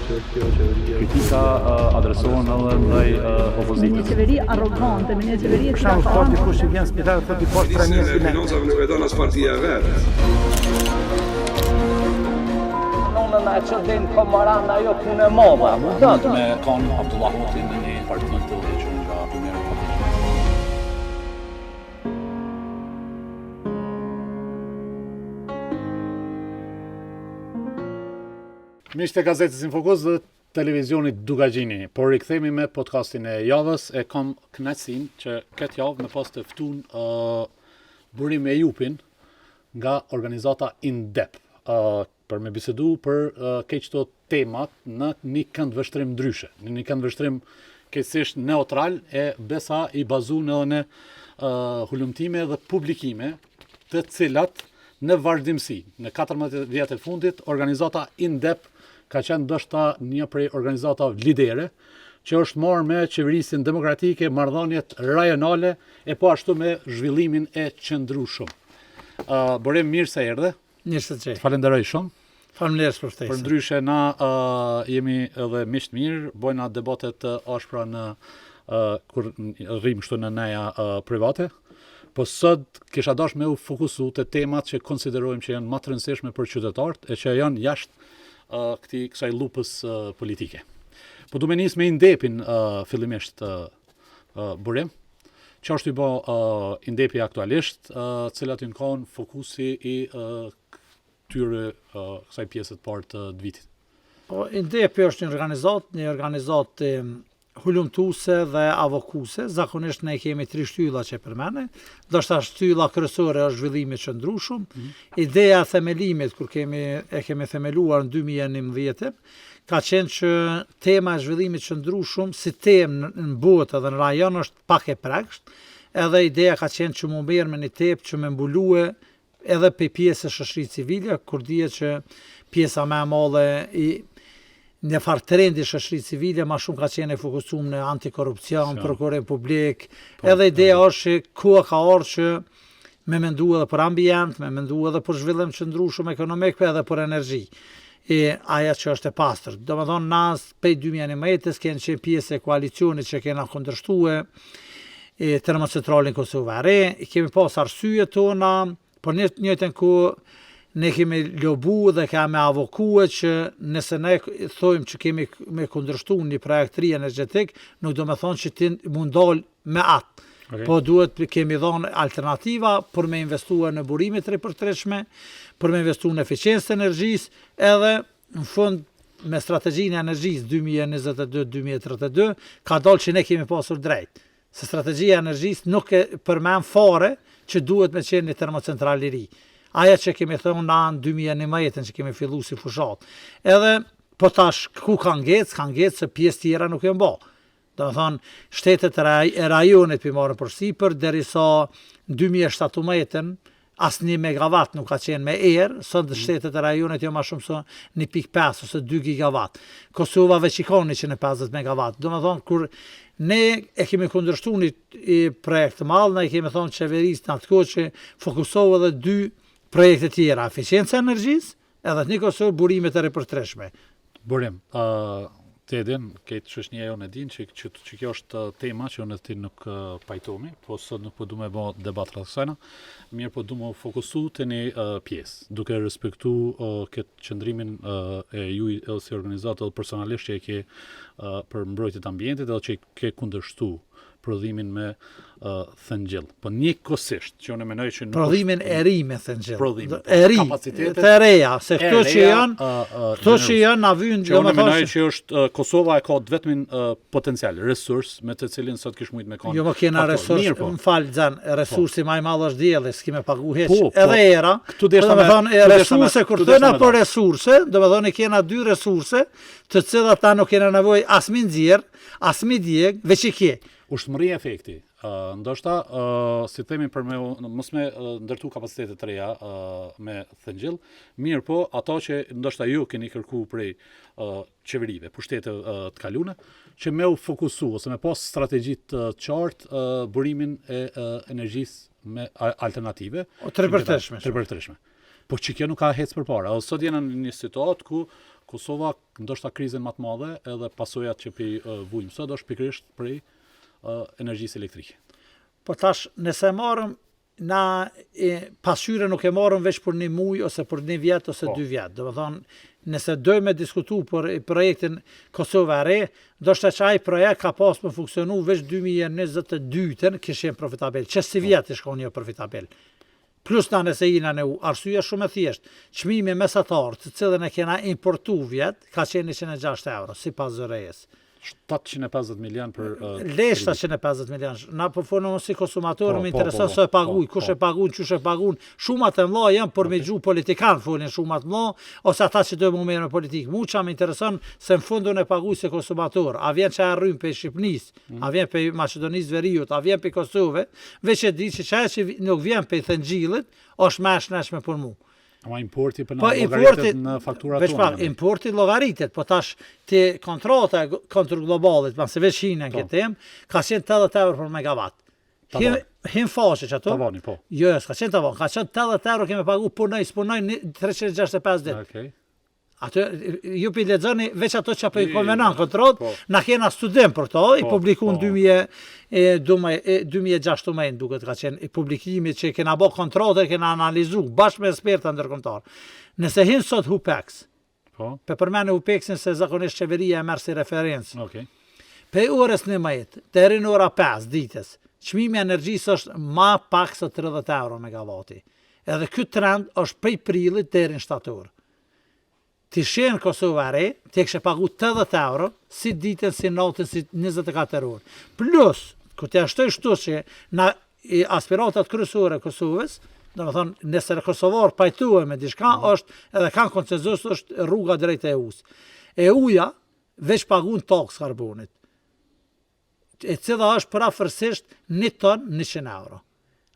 që kjo qeveria... Kritika adresohen edhe ndaj opozitës. Me një qeveri arrogante, me një qeveri e cila thot dikush që vjen spital thot i poshtë 3.000 e financave nuk e don as partia e vet. Nonën e çdin komaran ajo punë e mova. Me kanë Abdullah Hoxhin në një parti të udhëhequr nga Primera Partia. Miqtë e gazetës Infokus dhe televizionit Dugagjini, por rikthehemi me podcastin e javës. E kam kënaqësinë që këtë javë me pas të ftun burim e Jupin nga organizata INDEP për me bisedu për këto temat në një kënd vështrim ndryshe, në një kënd vështrim kësisht neutral e besa i bazuar edhe në hulumtime dhe publikime të cilat në vazhdimsi, në 14 vjet e fundit, organizata INDEP ka qenë ndoshta një prej organizatave lidere që është marrë me qeverisin demokratike, marrëdhëniet rajonale e po ashtu me zhvillimin e qëndrueshëm. Burim mirë se erdhe. Mirë se çej. Falenderoj shumë. Faleminderit për ftesën. Për ndryshe na jemi edhe miq të mirë, bojna debatet ashpra në kur rrim kështu në neja private. Po sot kisha dash me u fokusu te temat që konsiderojmë që janë më të rëndësishme për qytetarët e që janë jashtë kësaj lupës politike. Po du me nis me INDEP-in fillimisht burim. Që është i bo INDEP-i aktualisht, cilat i në kanë fokusi i këtyre kësaj pjesët parë të vitit. Po, INDEP-i është një organizatë hulumtuese dhe avokuse. Zakonisht ne kemi 3 shtylla që përmene. Do shta shtylla kryesore është zhvillimi qëndrueshëm. Ideja e themelimit, kur e kemi themeluar në 2011, ka qenë që tema e zhvillimit qëndrueshëm si temë në botë dhe në rajon është pak e prekshtë, edhe ideja ka qenë që mu merr me një tepë që me mbulue edhe pe pjesë e shoqërisë civile, kur dihet që pjesa më e madhe në farë trendi shoqërisë civile ma shumë ka qenë e fokusuar në antikorrupsion, prokurim publik, edhe ideja është që koha ka ardhur që me mendu edhe për ambient, me mendu edhe për zhvillim qëndrueshëm ekonomik, edhe për energji. Aja që është e pastër. Do me thonë, nas pej 2011 kënë qenë pjesë e koalicionit që kena kundërshtue termocentralin Kosovë e Re, kemi pas arsye tona, por njëjtën kohë ne kemi lobu dhe kemi avokue që nëse ne thojmë që kemi me kundërshtu një projekt ri energjetik, nuk do me thonë që ti mund dal me atë. Okay. Po duhet kemi dhënë alternativa për me investuar në burime të ripërtërshme, për me investuar në eficiencë të energjisë, edhe në fund me strategjinë e energjisë 2022-2032 ka dalë që ne kemi pasur drejt. Se strategjia e energjisë nuk e përmend fare që duhet me qenë një termocentral i ri. Aja që kemi thënë në anë 2011 që kemi fillu si fushat. Edhe po tash ku kanë ngecë se pjesë tjera nuk e mba. Do të thonë, shtetet e rajonit për marrën për sipër, derisa 2017 as 1 megawatt nuk ka qenë me erë, sot shtetet e rajonit jo ma shumë se 1.5 ose 2 gigawatt. Kosova veç i ka 150 megawatt. Do të thonë, kur ne e kemi kundërshtu një projekt të madh, ne e kemi thonë qeverisë në atë kohë që fokusohu edhe 2 projekte tjera, eficiencë e energjisë, edhe një Kosovë burimet e ripërtërshme. Burim, të edhin, këtë shoqënia jonë e din që kjo është tema që unë ti nuk pajtomi, po sot nuk po du me bo debat rreth kësajna, mirë po du me fokusu të një pjesë, duke respektu këtë qëndrimin e juj edhe si organizatë edhe personalisht që e ke për mbrojtjet ambientit edhe që e ke kundërshtu prodhimin me thëngjell. Po njëkohësisht që unë mendoj që prodhimin e ri me thëngjell. Prodhimin e ri, të reja, se këto që janë na vijnë, që unë mendoj që është Kosova e ka vetëm potencial, resurs me të cilin sot kish mujt me kanë. Jo, më kena resurs, më fal Xhan, resursi më i madh është dielli, s'ki me pagu hiç. Edhe era. Do të thonë resurse kur thëna për resurse, do të thonë kena 2 resurse, të cilat ta nuk kena nevojë as me nxjerr, as me djeg, veç i ke. Ushtëmëria efekti. Ndoshta, si themi për mos me ndërtu kapacitetet të reja me thëngjell, mirë po, ato që ndoshta ju keni kërku prej qeverive, pushtete të kalune, që me u fokusu, ose me pas strategjit të qartë burimin e energjisë me alternative. Të ripërtërshme. Po që kjo nuk ka hec përpara. Sot jena në një situatë ku Kosova ndoshta krizën më të madhe edhe pasojat që pi vujmë sot është pikërisht prej energjisë elektrike. Po tash, nëse marrëm na pasqyre nuk e marrëm veç për 1 muaj ose për 1 vjet ose 2 vjet. Do të thonë, nëse dojmë me diskutu për projektin Kosova e Re, ndoshta që ai projekt ka pas më funksionu veç 2022-ën kishin profitabel. Që si vjet i shkon jo profitabel. Plus na nëse jina në arsyeja shumë e thjesht. Çmimi mesatar, të cilën e kena importu vjet, ka qenë 106 euro, sipas zërejës. 750 milion për... Lesh 750 milion. Na po folëm si konsumator, më intereson po, se e paguaj, po, kush e paguan, çush e paguan. Shumat e mëdha janë për me gju politikan, folin shumat mëdha, ose ata që do më merren me politikë. Muça më intereson se në fundun e paguaj si konsumator. A vjen që arrym pe Shqipërisë, a vjen pe Maqedonisë Veriut, a vjen pe Kosovë, veç e di që çaja që nuk vjen pe Thëngjillit, është më shnashme për mua. Ama importi për Po në importi në fakturat veç tona. importi llogaritet, po tash ti kontrata kontr globalit, pasi veç Kina Po. këtë temë, ka qenë 80 euro për megawatt. Tavan. Hin faqe që ato? Tavani, po. Jo, s'ka qenë tavan, ka qenë 80 euro kemi pagu punoj 365 ditë. Okej. Atë ju pi lexoni veç ato që apo i Jo, konvenon jo, kontroll, po. na kena student për to, i Po, publikuan po. 2016 duket ka qenë i publikimit që kena bë kontrollë, kena analizu bashkë me eksperta ndërkombëtar. Nëse hin sot Hupex, Po. pe përmene Hupexin se zakonisht qeveria e merr si referencë. Okej. Pe orës 11 deri në ora 5 ditës, çmimi i energjisë është më pak se 30 euro megawati. Edhe ky trend është prej prillit deri në shtator. Ti shenë Kosova e Re, ti kishe pagu 80 euro, si ditën, si natën, si 24 orë. Plus, ku ti ashtoj shtu që na aspiratat kryesore Kosovës, do të thonë, nëse kosovar pajtuhen me diçka, është edhe kanë konsenzus, është rruga drejt EU-s. EU-ja veç pagun taks karbonit, e cila është përafërsisht 1 ton 100 euro.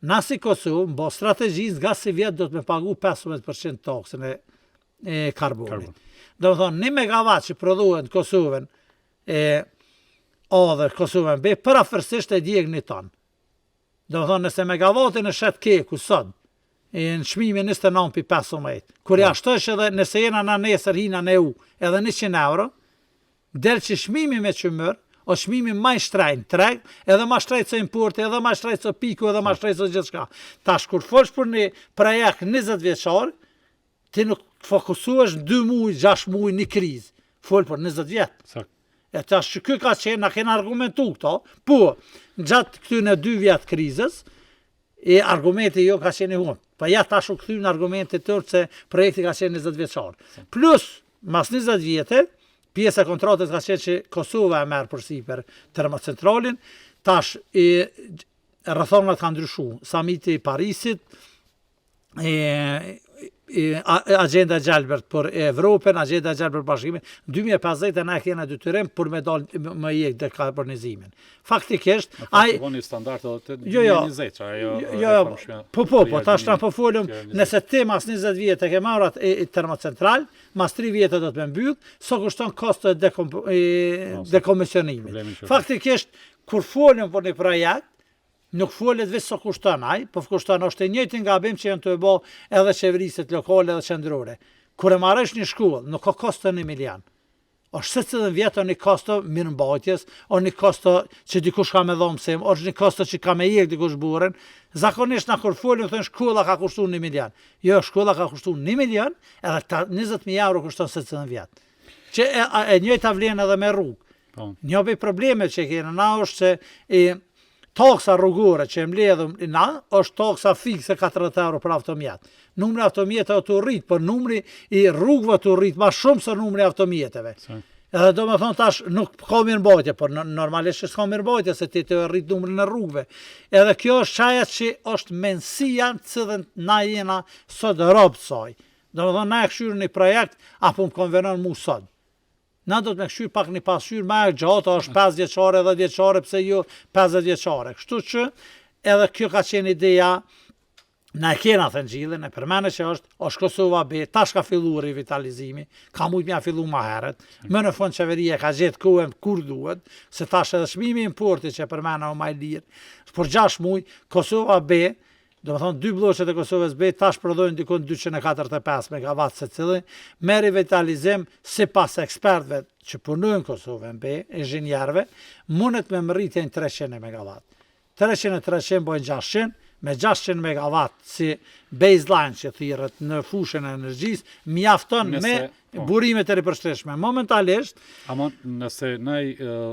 Na si Kosovë, mbo strategjisë, nga si vjetë do të me pagu 15% taksën e karbonit. Do të thonë, 1 megawatt që prodhohet në Kosovën, dhe Kosovën B, përafërsisht e djeg 1 ton. Do të thonë, nëse megawattin e shet keku sot, në çmimi 29,15, kur ja shtosh edhe nëse jena na nesër hina në EU, edhe 100 euro, del që çmimi me qëmër, o çmimi më i shtrejnë treg, edhe më shtrejt se importi, edhe më shtrejt se piku, edhe më shtrejt se gjithçka. Tash kur folsh për një projekt 20 vjeçar, ti nuk fokusuesh 2 muaj, 6 muaj një krizë. Fol për 20 vjet. Sakt. E tash që ky ka qenë, na kena argumentu këto, po, gjatë këtyne 2 vjet krizës, argumenti jo ka qenë i humë. Pa ja tash u kthy në argumentet tërë se projekti ka qenë 20 vjeçar. Plus, mas 20 vjetë, pjesa e kontratës ka qenë që Kosova e merr përsipër termocentralin, tash rrethonat kanë ndryshuar. Samiti i Parisit, agenda Gjelbert për Evropën, agenda Gjelbert për Bashkimin, 2050 na kena detyrim për me dalë më jek dekarbonizimin. Faktikisht, ai Ai standard edhe Jo, jo. 2020, ajo. Jo, po, tash na po folëm, nëse ti mas 20 vjet e ke marrat termocentral, mas 3 vjet do të më mbyll, so kushton kosto dekomisionimit. Problemin që- Faktikisht, kur folëm për një projekt, nuk folet vetë sa kushton ai, po kushton është e njëjtin gabim që janë të bë edhe qeveriset lokale dhe qendrore. Kur e marrësh një shkollë, nuk ka kosto 1 milion. Është secilën vjet një kosto mirëmbajtjes, o një kosto që dikush ka me dhomë mësim, është një kosto që ka me jek dikush burën. Zakonisht na kur folim thonë shkolla ka kushtuar 1 milion. Jo, shkolla ka kushtuar 1 milion, edhe 20.000 euro kushton secilën vjet. Që e njëjta vlen edhe me rrugë. Po. Një prej problemeve që kena na është se taksa rrugore që mbledhëm na është taksa fikse 40 euro për automjet. Numri automjeteve të rrit, por numri i rrugëve të rrit më shumë se numri automjeteve. Edhe do me thonë tash nuk ka mirëmbajtje, por normalisht s'ka mirëmbajtje se ti të rrit numrin e rrugëve. Edhe kjo është çaja që është mendësia që na jena sot rob saj. Do me thonë na e këshyr një projekt apo më konvenon mu sot. Na do të me këshyr pak një pasqyr më e gjatë, është 5 vjeçare, 10 vjeçare, pse jo 50 vjeçare. Kështu që edhe kjo ka qenë ideja, na e kena Thëngjillin, e përmene që është Kosova B, tash ka fillu revitalizimi, ka mujt mja fillu ma heret, më në fund qeveria ka gjetë kohën kur duhet, se tash edhe çmimi importi që përmene o maj lirë, për 6 muj, Kosova B Do të thonë dy bloqet e Kosovës B tash prodhojnë dikon 245 MW secili, me revitalizim sipas ekspertëve që punojnë në Kosovën B, inxhinierëve, mundet me mërritjen 300 MW. 300 bojnë 600, me 600 MW si baseline që thirret në fushën e energjisë, mjafton me burimet e ripërshtatshme. Momentalisht, ama nëse ne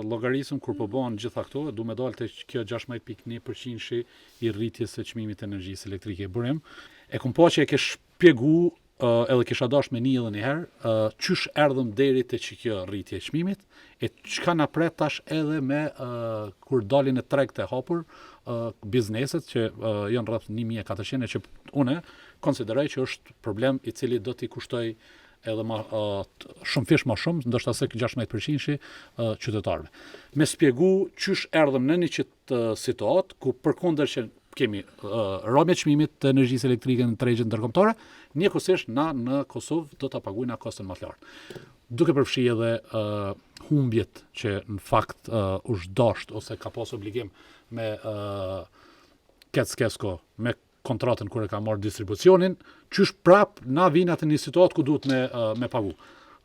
llogarisëm kur po bëhen gjitha këto, du me dalë te kjo 16.1% i rritjes së çmimit të energjisë elektrike burim. E kum po që e ke shpjegu edhe kisha dash me një edhe një herë, qysh erdhëm deri te kjo rritje e çmimit, e çka na pret tash edhe me kur dalin në treg të hapur bizneset që janë rreth 1400 që une konsideroj që është problem i cili do t'i kushtoj edhe shumë fish më shumë, ndoshta se 16% qytetarëve. Me spjegu qysh erdhëm në një situatë ku përkundër që kemi rrobje çmimit të energjisë elektrike në tregjet ndërkombëtare, njëkohësisht na në Kosovë do ta paguajnë koston më të lartë. Duke përfshi edhe humbjet që në fakt është dasht ose ka pas obligim me Kesko me kontratën kur e ka marrë distribucionin, qysh prap na vinë atë një situatë ku duhet me pagu.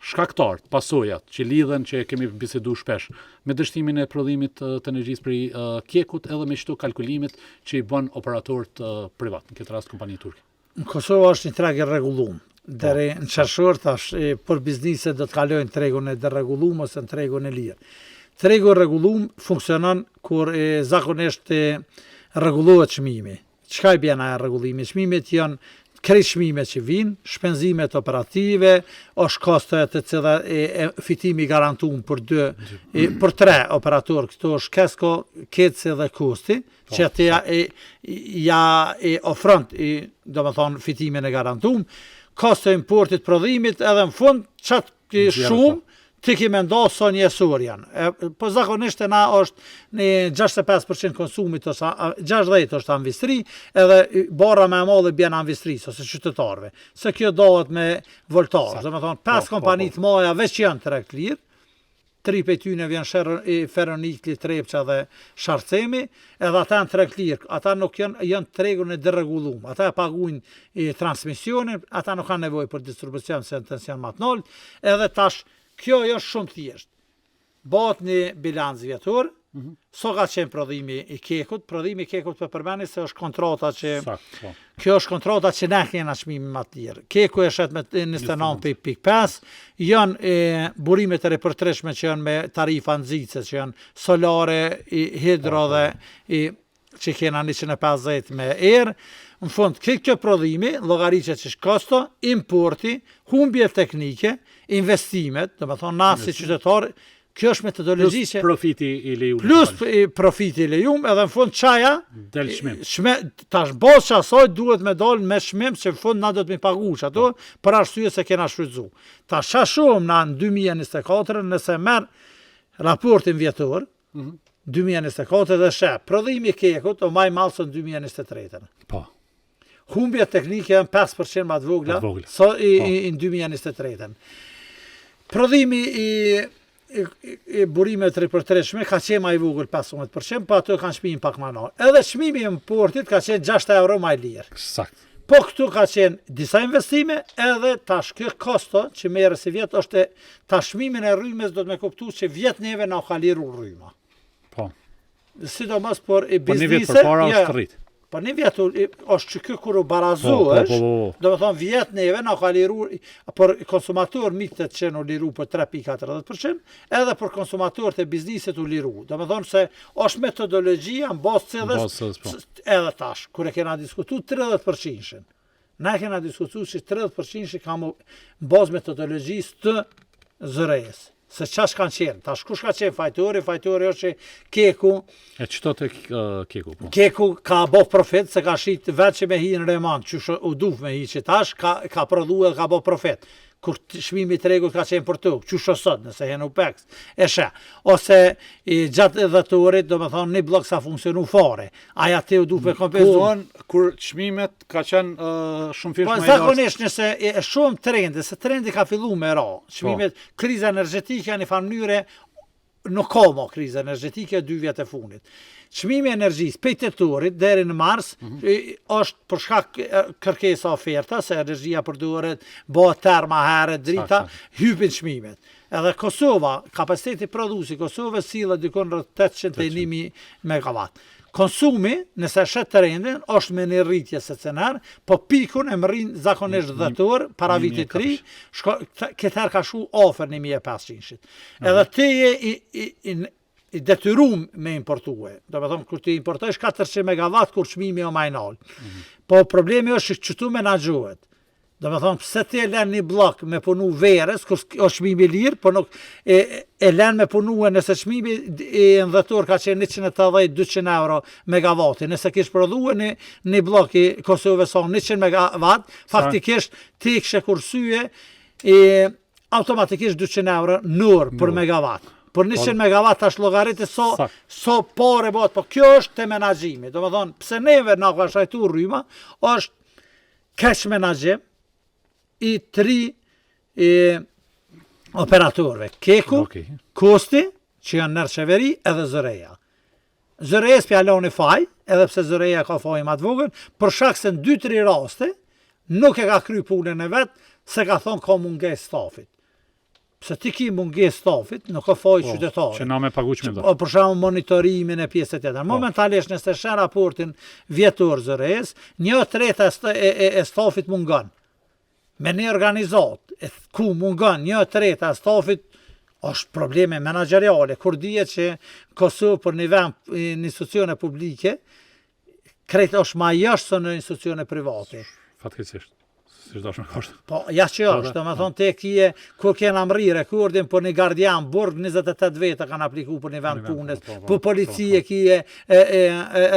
Shkaktarët, pasojat që lidhen që kemi bisedu shpesh me dështimin e prodhimit të energjisë prej Kekut edhe me çdo kalkulimit që i bën operatorët privat, në këtë rast kompani turke. Në Kosovë është një treg i rregulluar. Deri në qershor tash për bizneset do të kalojnë tregun e deregulluar ose në tregun e lirë. Tregu i rregulluar funksionon kur zakonisht rregullohet çmimi. Çka i bën ai rregullimi? Çmimet janë krejt çmimet që vinë, shpenzimet operative, është kostet të cilat fitimi garantuar për 3 operator, këto është Kesko, Keci dhe Kosti, që atë ja ofron, domethënë fitimin e garantuar, kosto importit prodhimit edhe në fund çat shumë ti ki me ndoso njësor janë. Po zakonisht e na është në 65% konsumit, ose 60% është amvistri, edhe barra me madhe bjen amvistrisë, ose qytetarve. Se kjo dohet me voltarë. Dhe me thonë, 5 kompanit maja veç janë treg të lirë, 3 pej tyne vjen Ferronikli, Trepça dhe Sharcemi, edhe ata në treg të lirë. Ata nuk janë tregun e deregulluar. Ata e paguajnë transmisionin, ata nuk kanë nevojë për distribucion se në tension matnol, edhe tash kjo është shumë thjesht. Bëhet një bilanc vjetor, so ka qenë prodhimi i Kekut. Prodhimi i Kekut për përmeni se është kontrata që... Kjo është kontrata që ne kena çmimin më të lirë. Keku e shet me 29.5, janë burimet e ripërtërshme që janë me tarifa nxitse, që janë solare, hidro dhe që kena 150 me erë. Në fund, kjo prodhimi, llogariqet që kosto, importi, humbje teknike, investimet, do me thonë na si qytetarë, kjo është metodologji që... Plus profiti i lejuar. Plus profiti i lejuar, edhe në fund qaja... Del çmim. Tash bosh asaj duhet me dalë me çmim, që në fund na do të mi pagu ato, për arsye se kena shfrytzu. Tash shumë na në 2024, nëse merr raportin vjetor, 2024 dhe shep, prodhimi i Kekut o maj malë së në 2023. Po. Humbjet teknike janë 5% më të vogla sa në 2023. Prodhimi i burimet ripërtërshme ka qenë më i vogël 15%, po ato kanë çmimin pak më larg. Edhe çmimi i importit ka qenë 6 euro më i lirë. Sakt. Po këtu ka qenë disa investime, edhe tash kjo kosto që merret si vjet është tash çmimin e rrymes do të më kuptues që vjet neve na ka liru rryma. Po. Sidomos për biznise. Po një vjet përpara është rrit. Po një vjet është që kjo kur u barazohesh, do me thonë vjet neve na ka liru, për konsumator mitet që në liru për 3.40%, edhe për konsumatorët e bizniset u liru. Do me thonë se është metodologjia në bazë cëdhës, edhe tash, kur e kena diskutu 30%. Ne kena diskutu që 30% ka në bazë metodologjisë të zërejës. Se qash kanë qenë, tash kush ka qenë fajtori është që Keku... E qëto të Keku, po? Keku ka bo profit, se ka shit vetë që me hi në remant, që u duf me hi që tash, ka prodhu edhe ka bo profit. Kur çmimi i tregut ka qenë për tokë, që sot, nëse hen UPEX, e shë. Ose gjatë dhëtorit, do me thonë, një blok sa funksionu fare. Aja te u duf me kompenzu. Kur çmimet ka qenë shumë fish më i lartë. Zakonisht nëse e shumë trendi, se trendi ka fillu me ra. Çmimet, kriza energjetike janë një farë mënyre nuk ka më krizë energjetike 2 vjet e fundit. Çmimi i energjisë prej tetorit deri në mars është për shkak kërkesa oferta, se energjia përdoret, bëhet terma herët, drita, hypin çmimet. Edhe Kosova, kapaciteti prodhuesi Kosovës sillet dikon rreth 801.000 megawatt. Konsumi, nëse shet të rendin, është me një rritje se cenar, po pikun e më rrinë zakonisht dhëtor, para vitit 3, këtër ka shu ofer 1.500. Edhe te je i detyrum me importue. Do me thonë, kur ti importojsh 400 megawatt, kur çmimi o majnal. Po problemi është që tu menagjohet. Do me thonë, pëse ti e len një blok me punu verës, kur është çmimi lirë, po nuk e len me punu nëse çmimi i ndhëtor ka qenë 180-200 euro megawati. Nëse kish prodhue një blok i Kosovës son 100 megawatt, faktikisht ti kishe kursye automatikisht 200 euro nër për megawatt. Për 100 megawatt tash llogaritë so pare bëhet, po kjo është te menaxhimi. Do me thonë, pse neve na ka shajtu rryma, është cash menaxhim i 3 operatorëve. Keku, Kosti, që janë nërë qeveri, edhe Zëreja. Zëreja s'pjallon e faj, edhe pse Zëreja ka faj ma të vogël, për shkak se në 2-3 raste, nuk e ka kry punën e vetë, se ka thonë ka munges stafit. Pse ti ki munges stafit, nuk ka faj qytetari. Që na me pagu çmim do. Për shkak monitorimin e pjesës tjetër. Momentalisht nëse shen raportin vjetor Zërejes, 1/3 e stafit mungon. Me një organizat, ku mungon 1/3 e stafit, është probleme menaxheriale, kur dihet që Kosovë për një vend në institucione publike, krejt është ma jashtë se në institucione private. Fatkeqësisht. Si dash me kosht. Po, jashtë që është, do me thonë te kje, kur kena mri rekordin për një gardian, Burg 28 vete kanë apliku për një vend punës, për policie kje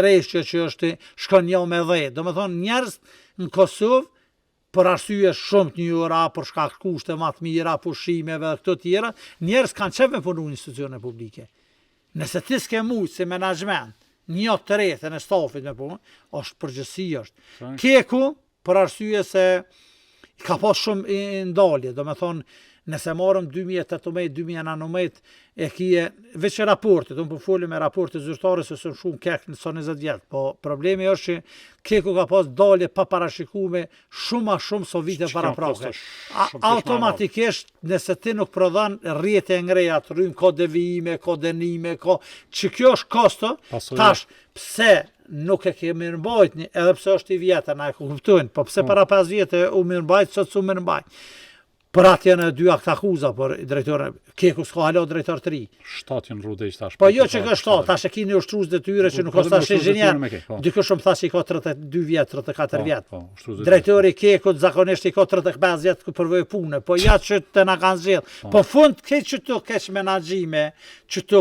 reshqe që është shkon jo me 10. Do me thonë njerëz në Kosovë, për arsye shumë të njëra, për shkak kushte më të mira, pushimeve dhe këto tjera, njerëz kanë qef me punu në institucione publike. Nëse ti s'ke mujtë si menaxhment, 1/3 e stafit me punë, është përgjësi është. Keku, për arsye se ka pas shumë ndalje, do me thonë, nëse marëm 2018-2019 e kje, veç e raportit, unë po folim e raportit zyrtare se së shumë kek në 20 vjetë, po problemi është që keku ka pas dalje pa parashikume shumë so vite para prake. Automatikisht, nëse ti nuk prodhan rrjete e ngreja të rrymë, ka devijime, ka denime, që kjo është kosto, tash pse nuk e ke mirëmbajtni, edhe pse është i vjetë, na e kuptojnë, po pse para 5 vjetë u mirëmbajt, sot su mirëmbajt. Për atë janë 2 akt akuza për drejtorën, Keku s'ka halo drejtor 3. 7 janë rrudë tash. Po jo që ka 7, tash e kini ushtrues detyre që nuk është tash inxhinier. Dikush shumë thashë i ka 32 vjet, 34 vjet. Drejtori Kekut zakonisht i ka 35 vjet ku përvoj punë, po ja që të na kanë zgjedh. Po fund që të kesh menaxhime, që të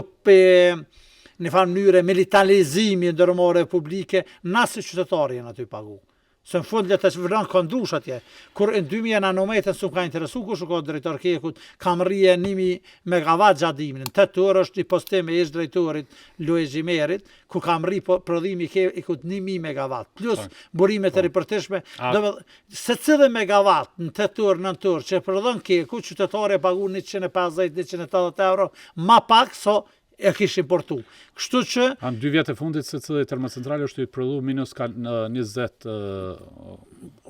në farë mënyre militarizimi ndërmore publike, na si qytetari janë aty pagu. Se në fund letë që vërran ka ndrush atje. Kur në 2019 s'u ka interesu, kush u ka drejtor Kekut, kam rrije 1.000 megawatt gjadimin. Në 8 orë është një postim e ish drejtorit Luaj Gjimerit, ku kam rri prodhimi Kekut 1.000 megawatt, plus burimet e ripërtishme. Se cilë megawatt në 8 orë, 9 orë, që prodhon Kekut, qytetari e pagu 150-180 euro, ma pak so e kish importu. Kështu që... Në 2 vjetë e fundit se cilë termocentrale është i prodhu minus ka 20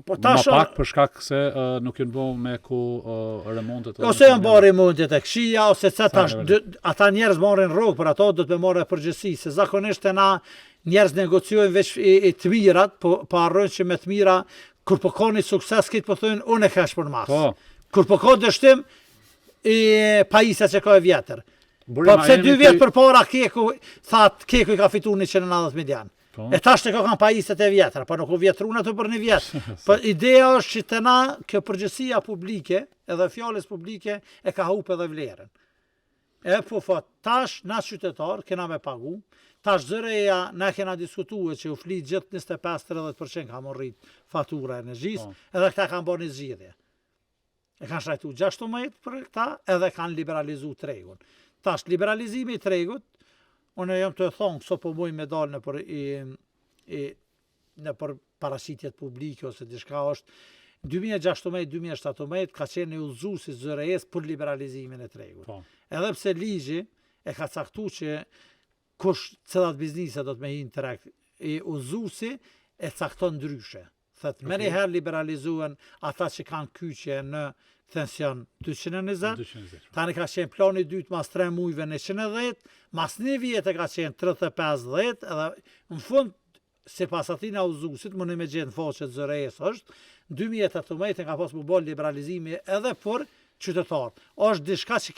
ma pak për shkak se nuk jënë bo me ku remontet. Ose janë bo remontet e këshia, ose ata njerëz marrin rrugë për ato, do të me marrë e përgjësi, se zakonisht e na njerëz negociojnë veç i të mirat, po arrojnë që me të mira, kur po ka një sukses, kitë po thujnë, unë e kesh për mas. Kur po ka dështim, pajisa që ka e vjetër. Po pse 2 vjetë për para Keku i ka fitu 190 milion. E tash të ka kanë pajiset e vjetëra, po nuk u vjetrun ato për 1 vjetë. Po ideja është që të na, kjo përgjësia publike, edhe fjales publike, e ka hup edhe vlerën. E po tash, na qytetar, kena me pagu, tash Zëreja, na kena diskutue që u fli gjithë 25-30% ka morrit fatura energjisë, edhe këta kanë bërë një zgjidhje. E kanë shtrajtu 16 për këta, edhe kanë liberalizu tregun. Tash, liberalizimi i tregut, unë jam të thonë, këso po mujë me dalë në për parashitjet publike, ose dishka është, 2016-2017 ka qenë një udhëzues i Zërejes për liberalizimin e tregut. Edhe pse ligji e ka caktuar që kush cilat biznise do të me hinë treg. E uzusi e cakton ndryshe. Thëtë, me njëherë liberalizuan ata që kanë kyqe në tension 220, tani ka qenë plani dytë mas 3 mujve në 110, mas 1 vjetë ka qenë 35-10, edhe në fund, si pas atina uzusit, më në me gjenë faqet zërejës është, 2018 ka pas më bol liberalizimi edhe për qytetarë. Është dishka që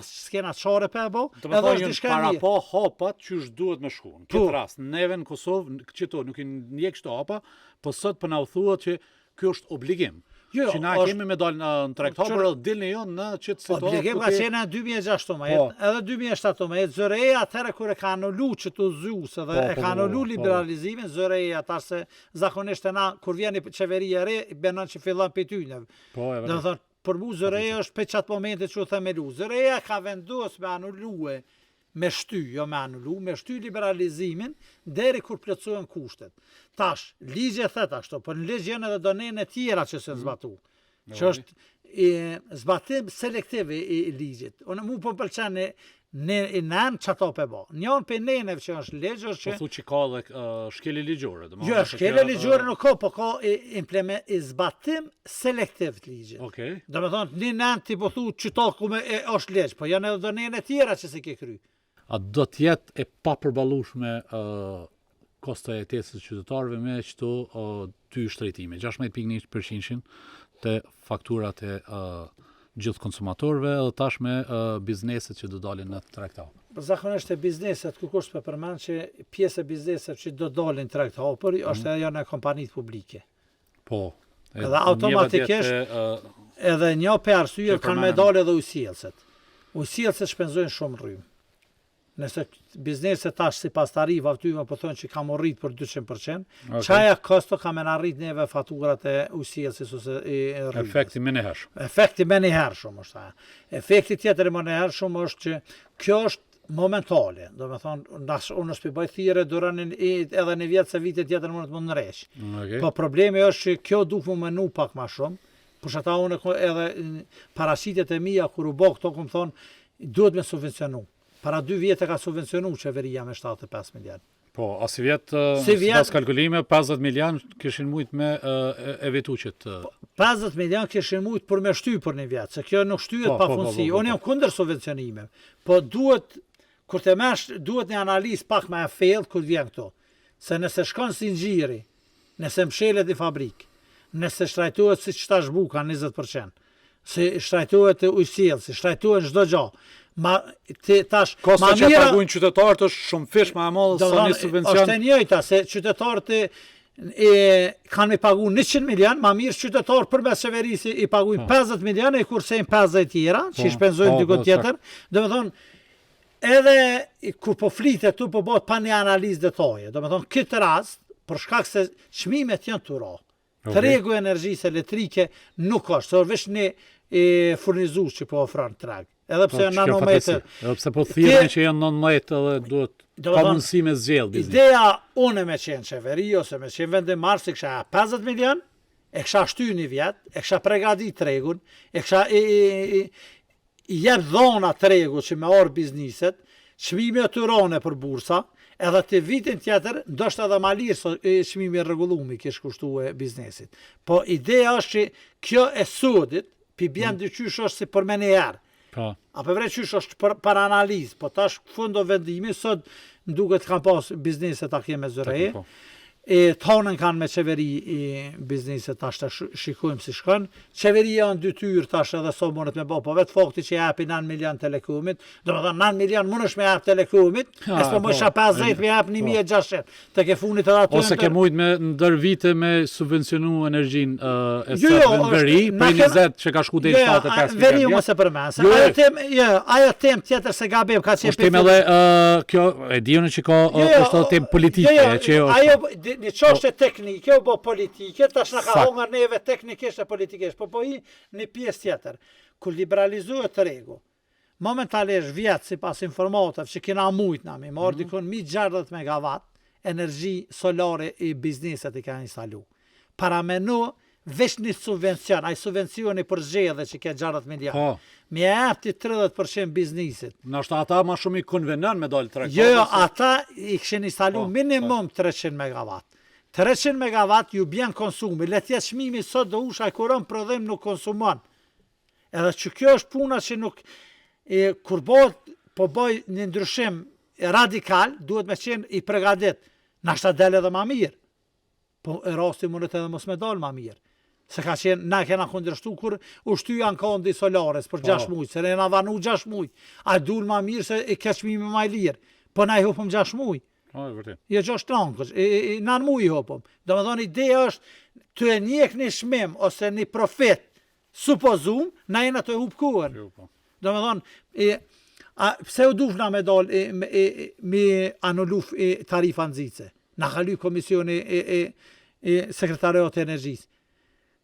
s'kena qare për e bo, edhe është dishka para mirë. po hapat qysh duhet me shku. Në këtë rast, neve në Kosovë, qëto nuk i njek shto hapa, po sot për na u thuat që kjo është obligim. Jo, që na kemi me dalë në tregtar, por dilni jo në qëtë situatë. Obligim ka qenë në 2016, edhe 2017, zëreja atëherë kur e ka anullu që të zhusë dhe e ka anullu liberalizimin, zëreja tash se zakonisht e na, kur vjeni qeveria re, benon që fillon për tynëve. Dhe më thonë, për mu zëreja është për qatë momente që u themelu. Zëreja ka vendos me anullue, me shty liberalizimin, deri kur plotësohen kushtet. Tash, ligje thet ashtu, për në ligje janë edhe donene tjera që se zbatu. Që është zbatim selektiv i ligjit. Unë mu po pëlqen në nënë që ato pe bo. Njën për neneve që është legjë është që... Po thu që ka dhe shkeli ligjore. Jo, shkeli ligjore nuk ka, po ka zbatim selektiv të ligjit. Okej. Do me thonë, një nënë ti po thu që ta kume është legjë, po janë edhe donene tjera që se ke kry. A do t'jetë e papërballueshme kosta e jetesës së qytetarëve me çto dy shtrejtime, 16.1% të fakturat e gjithë konsumatorëve dhe tash me bizneset që do dalin në tregtar. Zakonisht e bizneset, kërkosh për përmend që pjesë e bizneset që do dalin tregtar, por është edhe janë kompanitë publike. Po. Edhe automatikisht edhe një për arsye kanë me dalë edhe ujësjellëset. Ujësjellëset shpenzojnë shumë rrymë. Nëse bizneset tash si pas tarifave tyve po thonë që kam rrit për 200%, qaja kosto kam e rrit neve faturat e ujësjellësis ose e rritës. Efekti me njëhershëm. Efekti me njëhershëm është. Efekti tjetër e me njëhershëm është që kjo është momentale. Do me thonë, unë është përbaj thire duranin edhe në vjetë se vitet tjetër më të më nërresh. Po problemi është që kjo duke më menu pak ma shumë, për që ta unë edhe parashitet e mija kur u bo këto këmë thonë, duhet me subvencionu. Para 2 vjetë ka subvencionu qeveria me 75 milion. Po, a si vjetë kalkulime, 50 milion kishin mujt me evitu qëtë... 50 milion kishin mujt për me shty për një vjetë, se kjo nuk shtyhet pa fundësi. Unë jam kundër subvencionime. Po duhet, kur të mesh, duhet një analizë pak me e fellë kur vjen këto. Se nëse shkon si ngjiri, nëse mshelet i fabrikë, nëse shtrajtohet si qëta shbuka 20%, se shtrajtohet ujësjellë, se shtrajtohet çdo gjë. Kosto që paguajnë qytetarët është shumë fish më e madhe sa një subvencion. Është e njëjta se qytetarët kanë me pagu 100 milion, ma mirë qytetarë përmes qeverisë i paguajnë 50 milion e kursejnë 50 tjera, që i shpenzojnë dikon tjetër. Do me thonë, edhe kur po flitet tu po bëhet pa një analizë detaje. Do me thonë, këtë rast, për shkak se çmimet janë të ra. Tregu energjisë elektrike nuk është, se vesh një furnizues që po ofron treg. Edhe pse janë nanometër. Edhe pse po thirrni që janë 19 edhe duhet ka mundësi me zgjellë biznes. Ideja unë me qenë qeveri ose me qenë vendim marrësi kisha 50 milion, e kisha shty një vjet, e kisha përgatit tregun, e kisha i jep dhona tregu që me orë bizniset, çmimi të rone për bursa, edhe të vitin tjetër, ndoshta edhe ma lirë çmimi i rregullumi kish kushtuar biznesit. Po ideja është që kjo e sodit, pi bjen dyqysh është si për me njerë. A për vrej qysh është për analizë, po tash fundo vendimi, sot në duket kanë pas bizneset ta kje me zëreje, tonën kanë me qeveri i bizneset tash të shikujmë si shkën, qeveria në 2 tyrë tash edhe so mundet me bo, po vetë fakti që jepi 9 milion telekomit, do me thonë 9 milion mundesh me jep telekomit, e s'po më isha 50 me jep 1.600, të ke funit edhe aty. Ose ke mujt me ndër vite me subvencionu energjin e sëtë në veri, për 20 që ka shku dhe i 75 milion. Veri më se përmen, ajo tem tjetër se gabim ka qenë... është tem edhe, kjo, e dioni që ka, është tem politike, një çështje teknike, po politike, tash na ka humbur neve teknikisht e politikisht, po i një pjesë tjetër, kur liberalizohet tregu, momentalisht vjet sipas informatave që kena mujt na me marr dikon 160 megawatt energji solare i bizneset i ka instalu. Para menu veç një subvencion, ai subvencioni për zgjedhje që ke 60 miliard. Po. Me jepti 30% biznisit. Nështë ata ma shumë i konvenon me dalë tregtar. Jo, ata i kishin instalu Po, minimum 300 megawatt. 300 megawatt ju bjen konsumi, letja çmimi sot do ush ai kuron prodhim nuk konsumon. Edhe që kjo është puna që nuk kur po bëj një ndryshim radikal, duhet me qenë i pregadit. Nashta del edhe ma mirë. Po e rasti mundet edhe mos me dalë ma mirë. Se ka qenë, na kena kundërshtu kur u shtyja në kondi solares për 6 muaj, se ne na vanu 6 muaj. A dul ma mirë se i ke çmimi ma i lirë. Po na i hupëm 6 muaj. Po, e vërtet. Jo 6 trankës, në muaj i hopëm. Do me thonë, ideja është të e njek një shmim ose një profet supozum, na jena të hup kuën. Jo, po. Do me thonë, pse u dufna me dalë me anullu tarifa nxice? Na kalu komisioni sekretariat e energjisë.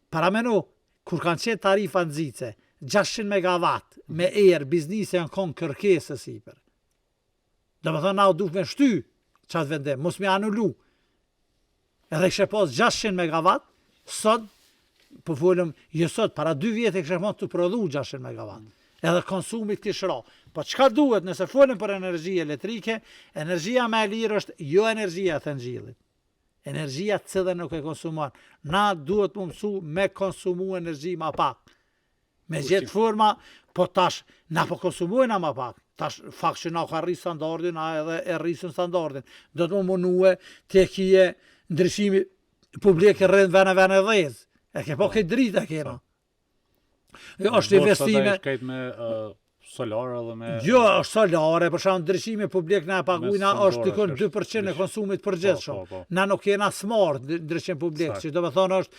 Parameno, kur kanë qenë tarifa nxice, 600 megawatt me biznise janë konë kërkesës hiper. Do me thonë, na u duf me shty qatë vendim, mos me anullu. Edhe kështë pas 600 megawatt, sot, po folëm, jo sot, para 2 vjetë kështë pas të prodhu 600 megawatt. Edhe konsumit kështë ra. Po qka duhet nëse folëm për energji elektrike, energjia me lirë është jo energjia të ngjillit. Energjia cëdhe nuk e konsumon. Na duhet më mësu me konsumu energji ma pak. Me gjithë forma, po tash, na po konsumujna ma pak. Tash, fakt që na ka rrisë standardin, a edhe e rrisën standardin. Do të më munue të kje ndryshimi publike rrën vene dhezë. E ke po këtë dritë e kena. është investime. Është shkejt me solar edhe me... Jo, është solare, për shkak ndryshimi publik na paguajna është dikon 2% e konsumit përgjithshëm. Na nuk kena smart ndryshim publik, që do të thonë është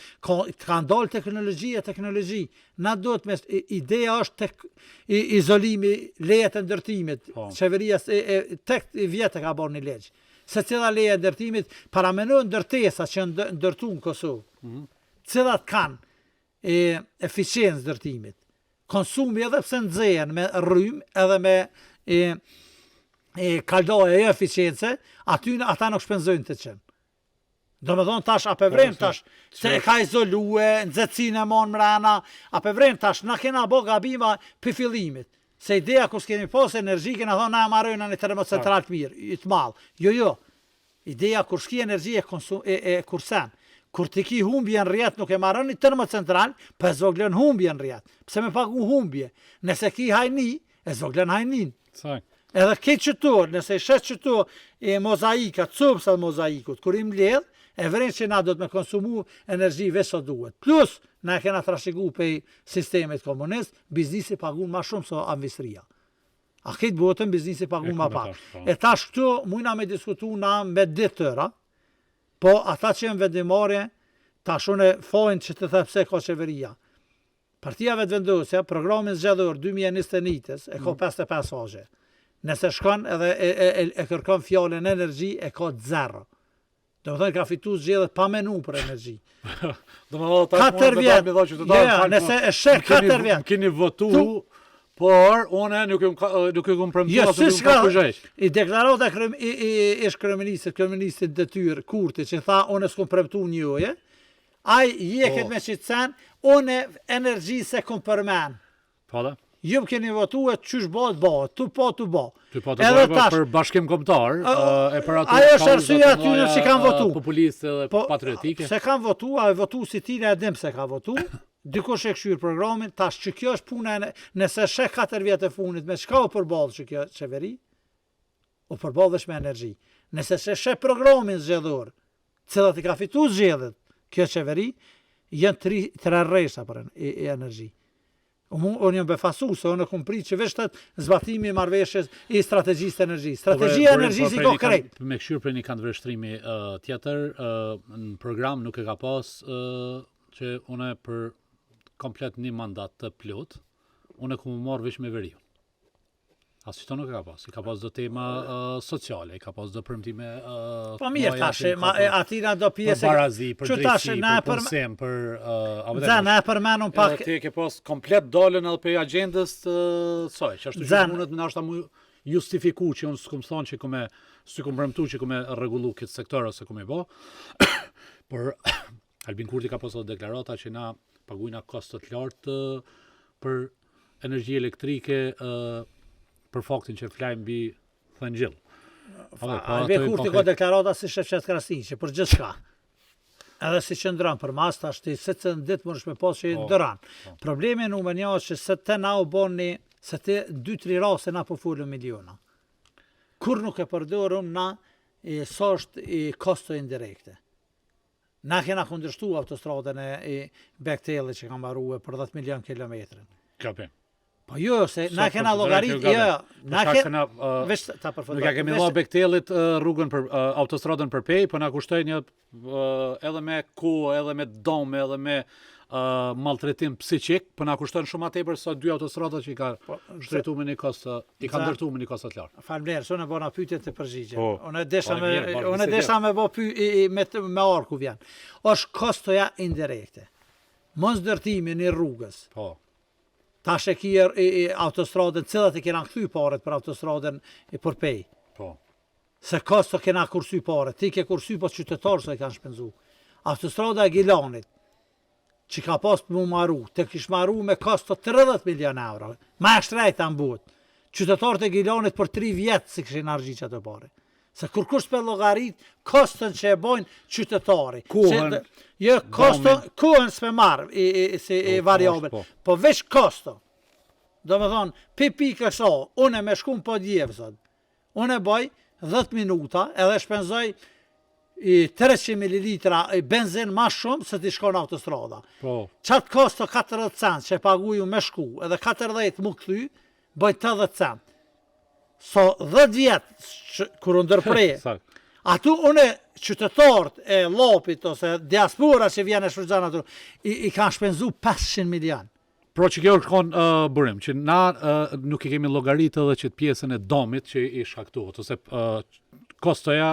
ka ndal teknologji. Na duhet me ideja është tek izolimi, lejet e ndërtimit. Qeveria tek vjetë ka bërë një ligj. Se cila leje e ndërtimit paramenon ndërtesa që ndërtu në Kosovë. Cilat kanë eficiencë ndërtimit. Konsumi edhe pse nxehen me rrym edhe me kaldoje e eficience, ata nuk shpenzojnë të qenë. Do me thonë tash, ape vrem tash, se e ka izolue, nxehtësinë e mon mrena, ape vrem tash, na kena bo gabima për fillimit. Se ideja kus kemi pas energji, kena thonë na marrojnë në termocentral të mirë, i të malë. Jo. Ideja kur shki energji e kursen. Kur ti ki humbje në rjetë nuk e marrën një termocentral, për e zvoglen humbje në rjetë. Pse me pagu humbje? Nëse ki hajni, e zvoglen hajnin. Edhe këtë qëtur, nëse i shes qëtur e mozaika, cupsat mozaikut, kur i mbledh, e vren që na do të me konsumu energji veç sa duhet. Plus, na e kena trashigu pej sistemet komunist, biznisi pagun ma shumë so ambistria. A këtë botën biznisi pagun ma pak. E tash këtu, mujna me diskutu na me ditë tëra, po ata që jenë vendimare, ta shune fojnë që të thepse ka qeveria. Partia vetë vendosja, programin zgjedhor 2021-ës, e ka 55 agje. Nëse shkon edhe e kërkon fjallën energji, e ka 0. Do më thënë ka fitu zgjedhët pa menu për energji. 4 vjetë, nëse e shek 4 vjetë. Keni votu, por une nuk e kom premtuar se nuk ka përgjegjës. I deklarata ish kryeministit detyr Kurti që tha unë s'kom premtu një oje, ai jeket me qitsen, unë energji se kom përmen. Po da? Ju keni votu e qysh bëhet, tu po. Tu po të bëhet për bashkim kombëtar, e për ato ajo është arsyeja atyre që kanë votu. Populiste dhe patriotike. Se kanë votu, a e votu si tine e dim se ka votu. Dikush e këshyr programin, tash që kjo është puna, nëse shek 4 vjetë e funit, me qka u përballë që kjo qeveri? U përballë vesh me energji. Nëse shek programin zgjedhor, cilat i ka fitu zgjedhët kjo qeveri, jenë 3 rresha për energji. Unë jam befasu, se unë e kom prit që vesh të zbatimi marrëveshjes i strategjisë të energjisë. Strategjia e energjisë i ka krejt. Me këshyr për një kanë vërshtrimi tjetër, në program nuk e ka pas që une për komplet një mandat të plot, unë e ku më marrë vesh me veriu. Asë që të nuk e ka pas. I ka pas do tema sociale, i ka pas do përmtime... Po mirë tashe, atina do pjesë... Për barazi, për drejtësi, për punësim, për... Zene, e përmenun pak... Ti e ke pas komplet dalën edhe për agendës të saj, që ashtu që mundet me nashta mu justifiku që unë s'kum thonë që s'kum premtu që kume regullu këtë sektor ose kume bo, por Albin Kurti ka pasur deklarata që na paguajna kosto të lartë për energji elektrike për faktin që flajmë mbi thëngjell. Albin Kurti ka deklarata si Shefqet Krasniqi për gjithçka. Edhe si qëndran për mas, tash ti se të ditë më me pas që i dëran. Problemi numër një është që se te na u boni, se te 2-3 raste na po folëm miliona. Kur nuk e përdorëm na sa është i kosto indirekte. Na kena kundërshtu autostradën e Bektellit që kam mbaruar për 10 milion kilometrën. Kapim. Po jo, se na kena llogarit, na kena veç ta përfundoj. Nuk ja kemi dhënë Bektellit rrugën për autostradën për pej, po na kushtoi një edhe me kohë, edhe me dëm, edhe me maltretim psiqik, po na kushton shumë më tepër se 2 autostrada që i ka shtretuar me një kosto, i ka ndërtuar me një kosto të lartë. Faleminderit, unë bëna pyetje të përgjigje. Unë desha me bë me arku vjen. Është kostoja indirekte. Mos ndërtimi në rrugës. Po. Tash e kier autostradën, cilat e kena kthy paret për autostradën për pej. Po. Se kosto kena kursy paret, ti ke kursy po qytetarë se kanë shpenzu. Autostrada e Gilanit, që ka pas për mu maru, të kish maru me kosto 30 milion euro. Ma e shtrejta në botë. Qytetarët e Gilanit për 3 vjetë si këshin argji që të pare. Se kur kush për llogarit, kostën që e bojnë qytetari. Kohën, jo, kohën s'me marrë si variabel, po veç kosto. Do me thonë, pikë sa, unë me shkum po djevë, sot. Unë e boj 10 minuta edhe shpenzoj 300 ml benzin ma shumë se ti shkon autostrada. Qatë kosto 40 cent që paguju me shku, edhe 40 mu këthy, bëjt 80 cent. So 10 vjetë kër ndërprej, atu une qytetarët e lopit ose diaspora që vjen e shfrytëzan ato, i kanë shpenzu 500 milion. Pro që kjo shkon burim, që na nuk i kemi llogaritë edhe që pjesën e domit që i shkaktohet, ose kostoja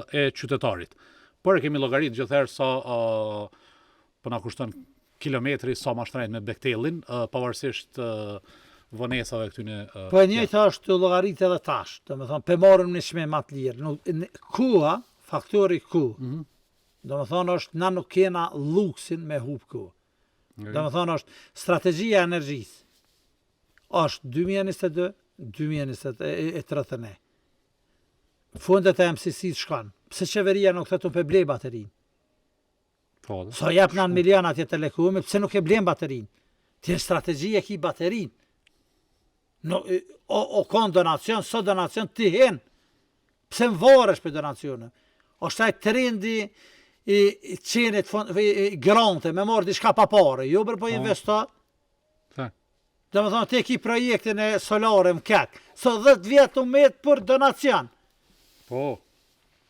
e qytetarit. Por e kemi llogaritë gjithherë sa po na kushton kilometri sa ma shtrejt me Bektellin, pavarësisht vonesave këtyne. Po e njëjta është llogaritë edhe tash, do me thonë, pe marrëm në çmim më të lirë. Kua, faktori ku. Do me thonë është na nuk kena luksin me hub ku. Do me thonë është strategjia e energjisë. Është 2022, 2031. Fundet e MCC-s shkon. Pse qeveria nuk thëtu pe blej baterin? So jep në milion atje Telekomi, pse nuk e blen baterin? Ti e strategji e ki baterin. O kon donacion, so donacion ti hen. Pse më varesh për donacione? është taj trendi i qenit grante, me marrë diçka pa pare, jo për po investa. Dhe me thonë, te ki projektin e solare më kek, so 10 vjetë u metë për donacion. Po.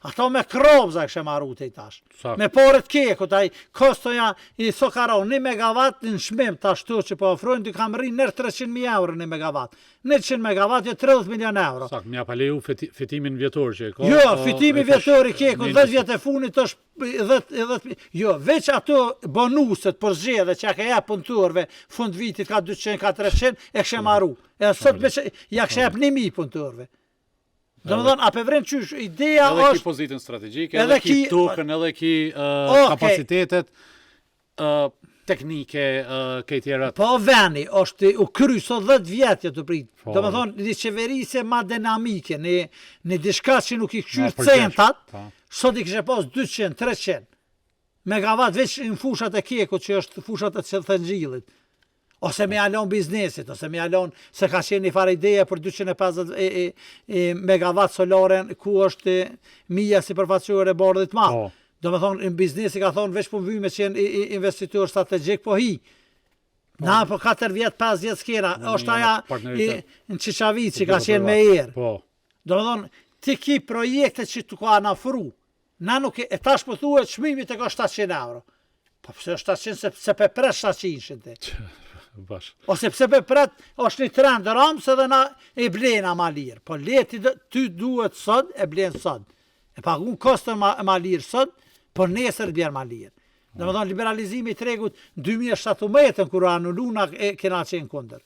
Ato me krobza kështë marru të i tash. Me pare të keku, taj kostoja i Sokarau, 1 megawatt në shmim të ashtu që po ofrojnë, dy kam rrinë nërë 300.000 euro 1 megawatt. 100 megawatt, jo 30 milion euro. Sak, mja pa leju fitimin vjetor që e ka. Jo, fitimi vjetor i keku, 10 vjetë e funit është jo, veç ato bonuset për zgjedhje që ka jep punëtorëve, fund vitit ka 200, ka 300, e kështë marru. E sot ja kështë jep 1.000 punëtorëve. Do më thonë, a për vrem qysh, ideja është... Edhe ki pozitën strategjike, edhe ki tukën, edhe ki kapacitetet teknike, ke tjera... Po veni, është u kry, sot 10 vjetë të pritë. Do më thonë, një qeverise ma dinamike, një dishka që nuk i këshyrë centat, sot i kështë pas 200, 300 megawatt veç në fushat e keku, që është fushat e thëngjilit. Ose me alon biznesit, ose me alon se ka qenë një fare ideja për 250 megawatt solaren, ku është mija sipërfaqësore e bardhit ma. Do me thonë, në biznesi ka thonë, veç për më vyme qenë investitor strategjik, po hi. Na, po 4 vjetë, 5 vjetë s'kena, është aja në Qiqavit që ka qenë me erë. Do me thonë, ti ki projekte që të ka anafru, na nuk e tash për thua, çmimit e ka 700 euro. Po pëse 700, se pe pres 700 të. Ose pse për pret, është një trend ramës edhe na e blena ma lirë. Po leti ty duhet sot, e blenë sot. E pagun kostën ma lirë sot, po nesër bjerë ma lirë. Dhe me thonë, liberalizimi i tregut 2017, kërë anulluna e kena qenë kunder.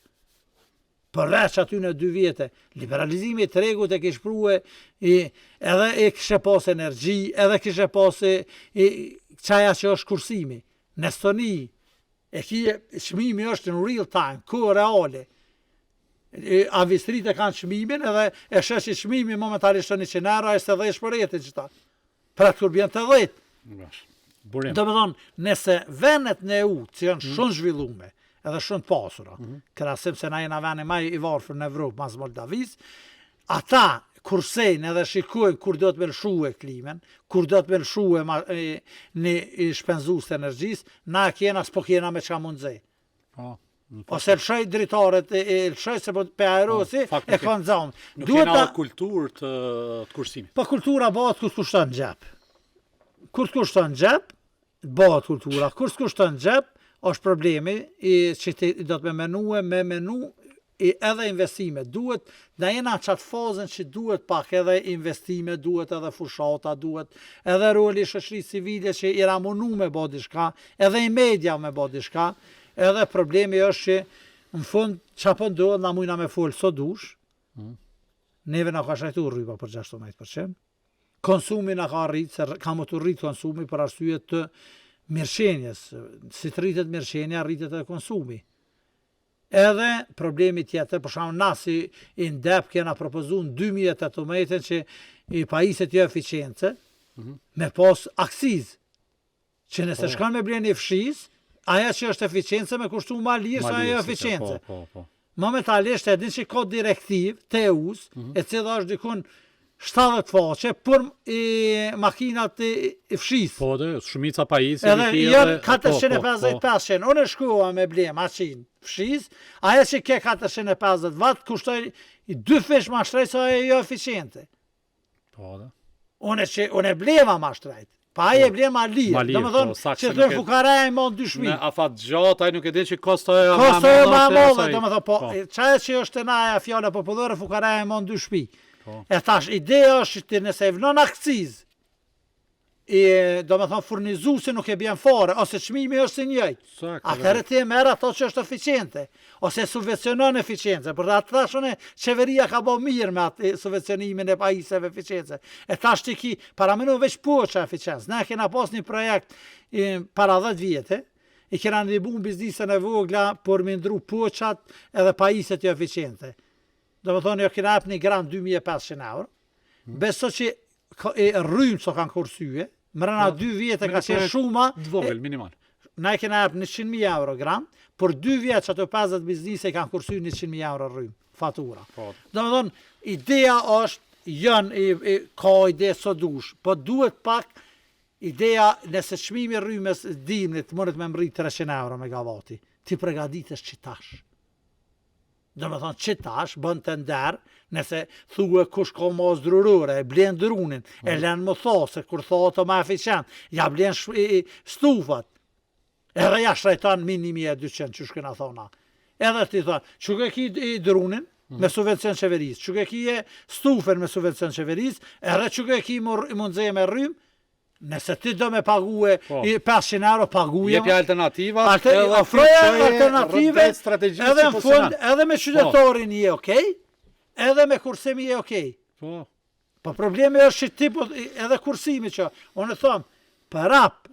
Për req aty në 2 vjetë, liberalizimi i tregut e kishprue, edhe e kishe pas energji, edhe kishe pas qaja që është kursimi. Në Estoni, çmimi është në real time, kohë reale. Avistrit e kanë çmimin edhe e shesh që çmimi momentarisht në 100 euro është 10 për jetën qëta. Pra kur bjen 80. Burim. Do me thonë, nëse venet në EU që janë shumë zhvillume, edhe shumë pasura, krahasim se na jena veni më i varfër në Evropë, mas Moldavis, ata kursejnë edhe shikojnë kur do të melshue klimen, kur do të melshue në shpenzus të energjisë, na kena s'po kena me çka mundze. Ose lëshoj dritaret, lëshoj se pe aerosi e kanë zamë. Nuk kena kulturë të kursimit. Po kultura bëhet kur kushton xhep. Kur të kushton xhep, bëhet kultura. Kur të kushton xhep, është problemi që ti do të me menu edhe investime. Duhet, na jena qatë fazën që duhet pak edhe investime, duhet edhe fushata, duhet edhe roli shoqërisë civile që i ramonu me bë diçka, edhe i media me bë diçka. Edhe problemi është që në fund çapo ndodh na mujna me fol so dush. Neve na ka shajtu rrypa për 16%. Konsumi na ka rrit, se ka më të rrit konsumi për arsye të mirëqenies. Si të rritet mirëqenia, rritet edhe konsumi. Edhe problemi tjetër, për shembull na si INDEP kena propozuar në 2018 që i pajiset jo eficiencë me pas aksiz. Që nëse shkon me blen i fshiz, aja që është eficiencë me kushtu ma lirë sa ajo eficiencë. Momentalisht e din që ka direktiv të EU-s, e cila është dikun 70 faqe për makinat i fshisë. Po dhe, shumica pajisë. Edhe jënë 450-500, unë shkua me ble maqinë fshisë, aja që ke 450 watt kushtoj 2 fish ma shtrejt sa ajo eficiente. Po dhe. Unë e bleva ma shtrejt. Pa aje ble ma lirë, do me thonë që të fukaraja i mon 2 shpi. Në afat gjatë, ai nuk e din që kostoja ma modhe, do me thonë, po, qaje që është të naja fjale popullore, fukaraja i mon 2 shpi. E tash, ideja është që nëse e vënon akciz, do me thonë furnizuesi nuk e bjen fare, ose çmimi është si njëjtë. Atëherë ti e merr ato që është eficiente, ose subvencionon eficiencën. Por atë thashone, qeveria ka bë mirë me atë subvencionimin e pajisjeve eficience. E tash ti ki paramendon veç poça eficiencë. Ne kena pas një projekt para 10 vjetë, i kena ndihmu biznisën e vogla për me ndru poçat edhe pajisjet jo eficiente. Do me thonë, jo kena hap një grant 2500 euro. Beso që rrymë që kanë kursye, mërëna 2 vjetë ka qenë shuma. Dvogël, minimal. Na e kena hap 100.000 euro grant, për 2 vjetë që ato 50 biznise kanë kursye 100.000 euro rrymë, fatura. Do me thonë, ideja është, ka ide së dush, po duhet pak ideja nëse çmimi rrymës dimnit mëret me mrit 300 euro megavati, ti përgatitesh që tash. Do me thonë që tash, bën të nderë, nëse thue kush ka mos drurore, e blen drunin, e len më those, kur thotë të ma eficient, ja blen stufat, edhe ja shrejton min 1200, që shkëna thona. Edhe ti thonë, që ke ki i drunin, me subvencion qeveris, që ke ki e stufen me subvencion qeveris, edhe që ke ki mundze me rrym, nëse ti do me pague 500 euro, paguje. Jepja alternativa, ofroja alternative, edhe në fund, edhe me qytetorin je okej, edhe me kursimi je okej. Po problemi është që ti, edhe kursimi që, unë thomë, për rap,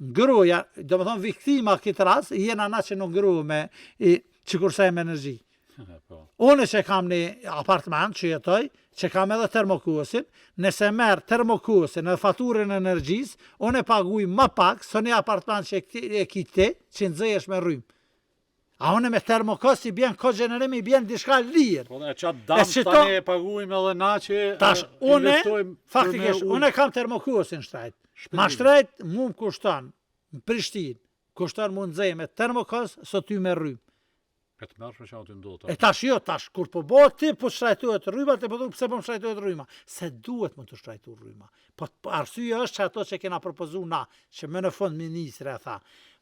ngruja, do me thonë viktima këtë ras, jena na që nuk ngruja me, që kursaj me energji. Unë që kam një apartment që jetoj, që kam edhe termokuosin, nëse merë termokuosin edhe faturën e energjisë, unë e paguj më pak së një apartment që e kite, që nëzëjesh me rrymë. A unë me termokos i bjen ko generimi, i bjen dishka lirë. Po dhe qatë damë tani e pagujmë edhe na që investojmë. Faktikisht, unë e kam termokuosin shtrajt. Ma shtrajt mu më kushton, në Prishtinë, kushton mu nëzëj me termokos, së ty me rrymë. E tash jo, tash, kur po bëhet ti, po shtrajtohet rryma, ti po du pse po më shtrajtohet rryma. Se duhet më të shtrajtu rryma. Po arsye është që ato që kena propozu na, që më në fund ministre e tha,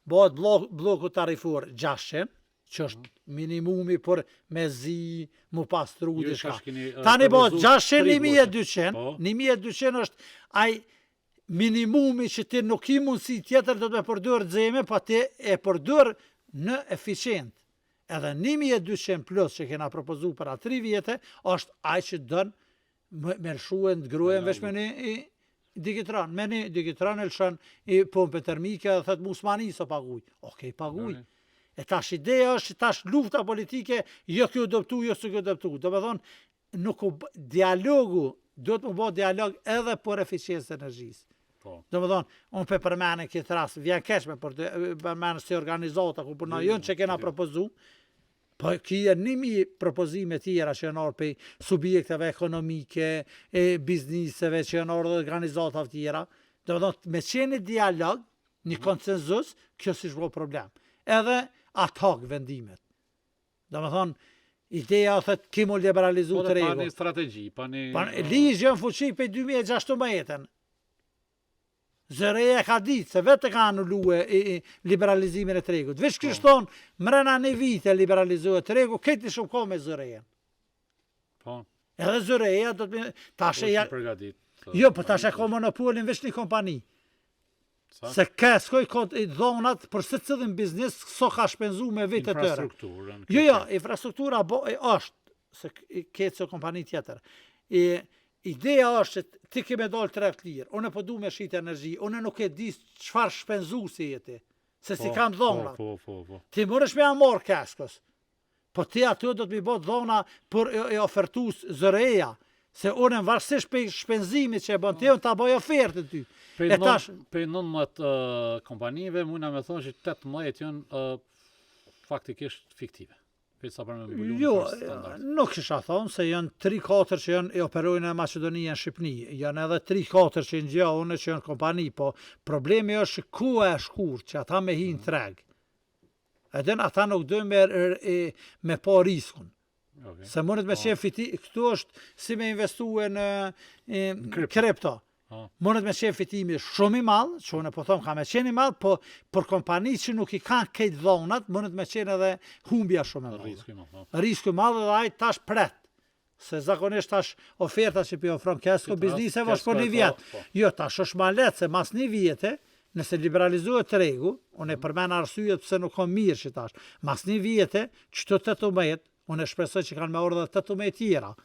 bëhet bloku tarifor 600, që është minimumi për me zi, mu pastru, dishka. Tani bëhet 600, 1200, 1200 është aj minimumi që ti nuk i mundësi tjetër do të me përdojrë dzeme, pa ti e përdojrë në eficient. Edhe 1200 plus që kena propozu për atë 3 vjetë, është aj që dënë me lëshuen të gruen vesh me digitran, me një digitran e lëshën i pompe termike dhe thëtë musmani së paguj. Okej, paguj. E tash ideja është, tash lufta politike, jo kjo doptu, jo së kjo doptu. Do me thonë, nuk dialogu, do të më bo dialog edhe për eficiencë të energjisë. Do me thonë, unë pe përmene këtë rast, vjen keshme për përmene si organizata, ku përna jënë që kena propozu, po kje 1000 propozime tjera që janë orë për subjekteve ekonomike, bizniseve që janë orë dhe organizatave tjera. Do me thonë, me qenë dialog, një konsenzus, kjo si shbo problem. Edhe ad hoc vendimet. Do me thonë, ideja thëtë kimo liberalizu të regu. Pa një strategji, pa një... Ligjë në fuqi për 2016. Zëreja ka ditë se vetë ka anullue liberalizimin e tregut. Vesh kështon, mrena një vite liberalizohet tregu, këtë shumë ko me zëreja. Po. Edhe zëreja do të... Jo, po tash e ka monopolin vesh një kompani. Se s'koj dhonat për se cëllin biznis so ka shpenzu me vete tëre. Jo, infrastruktura është, se ketë se kompani tjetër. Ideja është që ti keme dollë trekt lirë, unë po du me shit energji, unë nuk e di qëfar shpenzu si jeti, se si kam dhonat. Ti mërësh me amor keskës, po ti aty do të mi bot dhona për e ofertus zëreja, se unë në varsisht për shpenzimit që e bon ti, unë ta boj ofertë ty. Për 19 kompanive, muna me thonë që 18 janë faktikisht fiktive. Jo, nuk isha thonë, se janë 3-4 që janë e operojnë në Macedonia në Shqipni, janë edhe 3-4 që në gjahune që janë kompani, po problemi është ku e shkur që ata me hinë treg. Edhe ata nuk dojnë me po riskun. Se mundet me qenë fiti, këtu është si me investu në kripto. Mundet me qenë fitimi shumë i madhë, që unë po thomë ka me qenë i madhë, po për kompani që nuk i kanë këtë dhonat, mundet me qenë edhe humbja shumë i madhë. Risku i madhë dhe ajtë tash pret. Se zakonisht tash oferta që pi ofron kesko bizniseve është për një vjetë. Jo, tash është ma letë, se mas një vjetë, nëse liberalizohet tregu, unë e përmen arsyet pëse nuk kom mirë që tash, mas një vjetë, që të 18, unë e shpresoj që kanë me orë dhe 18 tjera.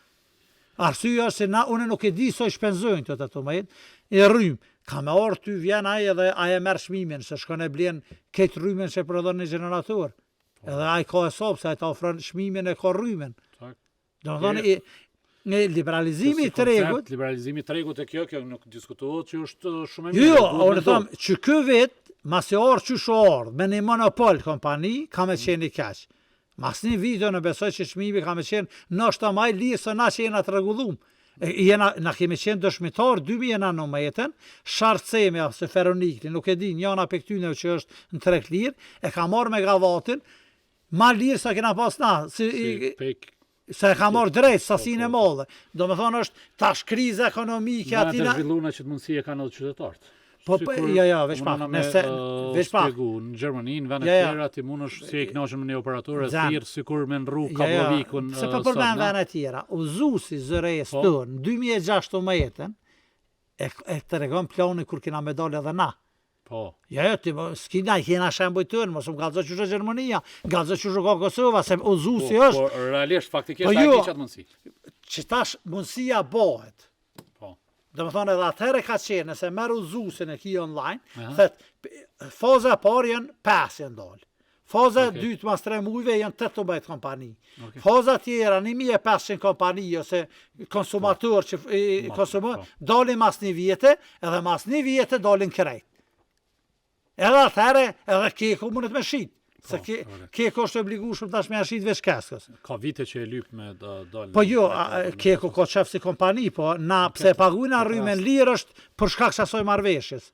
Arsyeja është se unë nuk e di so i shpenzojnë të 18, e rrymë. Ka me orë ty vjen aje dhe aje merë shmimin, se shkon e blen këtë rrymen që prodhon një generator. Edhe aje ka e sopë, se aje ta ofron shmimin e ka rrymen. Do më thonë, liberalizimi i tregut... Liberalizimi i tregut e kjo nuk diskutohet që është shumë e mirë. Jo, unë thomë, që kë vetë, masi orë që shë orë, me një monopol kompani, ka me qenë i keqë. Mas një video në besoj që shmimi ka me qenë në është të maj lirë së na që jena të regullum. Na kemi qenë dëshmitar, 2019, Sharcemi, se Feronikli, nuk e di, njëna për këtyne që është në trekt lirë, e ka marrë megavatin, ma lirë sa kena pas na, se e ka marrë drejtë, sasin e modhe. Do me thonë është tash krize ekonomike atina... Në të zhvilluna që të mundësi e ka në të qytetartë. Po, ja, veç pak, veç pak. Në Gjermani, në vene tjera, ti mund është si e knashën me një operatorë e thirë, si kur me në rrugë kablovikun. Se për përmen vene tjera, uzusi zërejës tërë, në 2016, e të regon plani kur kina medalë edhe na. Po. Ja, ti s'kina i kena shemboj tërë, mos më galzo që shë Gjermania, galzo që shë ka Kosova, se uzusi është... Po, realisht, faktikisht, a ki qatë mundësi. Që tash mundësia bëhet. Dhe më thonë edhe atëherë ka qenë, nëse merë uzusin e ki online, thëtë, faza parë janë 5 janë dollë. Faza 2 mas 3 mujve janë 18 kompani. Faza tjera 1500 kompani, ose konsumator që konsumon, dalin mas një vjetë, edhe mas një vjetë dalin krejt. Edhe atëherë, edhe keku mundet me shqitë. Se keko është obligu shumë tash me ashit veç keskës. Ka vite që e lyp me dalë... Po jo, keko ka qef si kompani, po na pse pagujna rrymen lirë është për shkak që asoj marveshjes.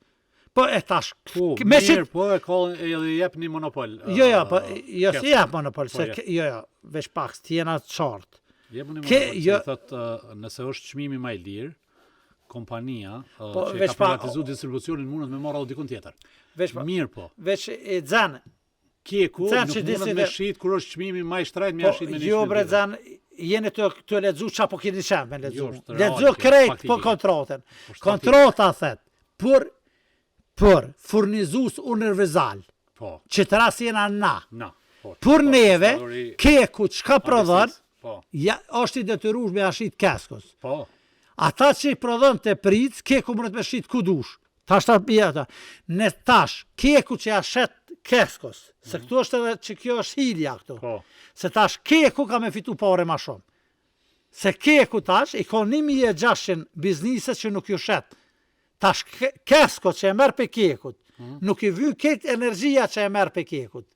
Po e tash... Mirë, po e ka edhe jep një monopol. Jo, jo si jep monopol, se jo, veç pak, t'jena qartë. Jep një monopol, që thëtë nëse është qmimi maj lirë, kompania që ka privatizu distribucionin mundet me marrë dikun tjetër. Mirë po. Veç e dzene. Kjeku nuk mundet me shqit kur është qmimi maj shtrajt me ashit me një shqit. Jo bre zan, jeni të ledzu qa po kini qemë me ledzu. Ledzu krejt po kontratën. Kontrata thet, për furnizus universal, që të ras jena na, për neve, kjeku qka prodhon, është i detyrush me ashit keskos. Ata që i prodhon të pric, keku mërët me shqit ku dush. Tash ta bjeta. Në tash, keku që ja shet keskos, se këtu është edhe që kjo është hilja këtu. Po. Se tash keku ka me fitu pare ma shumë. Se keku tash, i ka 1.600 bizniset që nuk ju shet. Tash kesko që e merë pe kekut, nuk i vy këtë energjia që e merë pe kekut.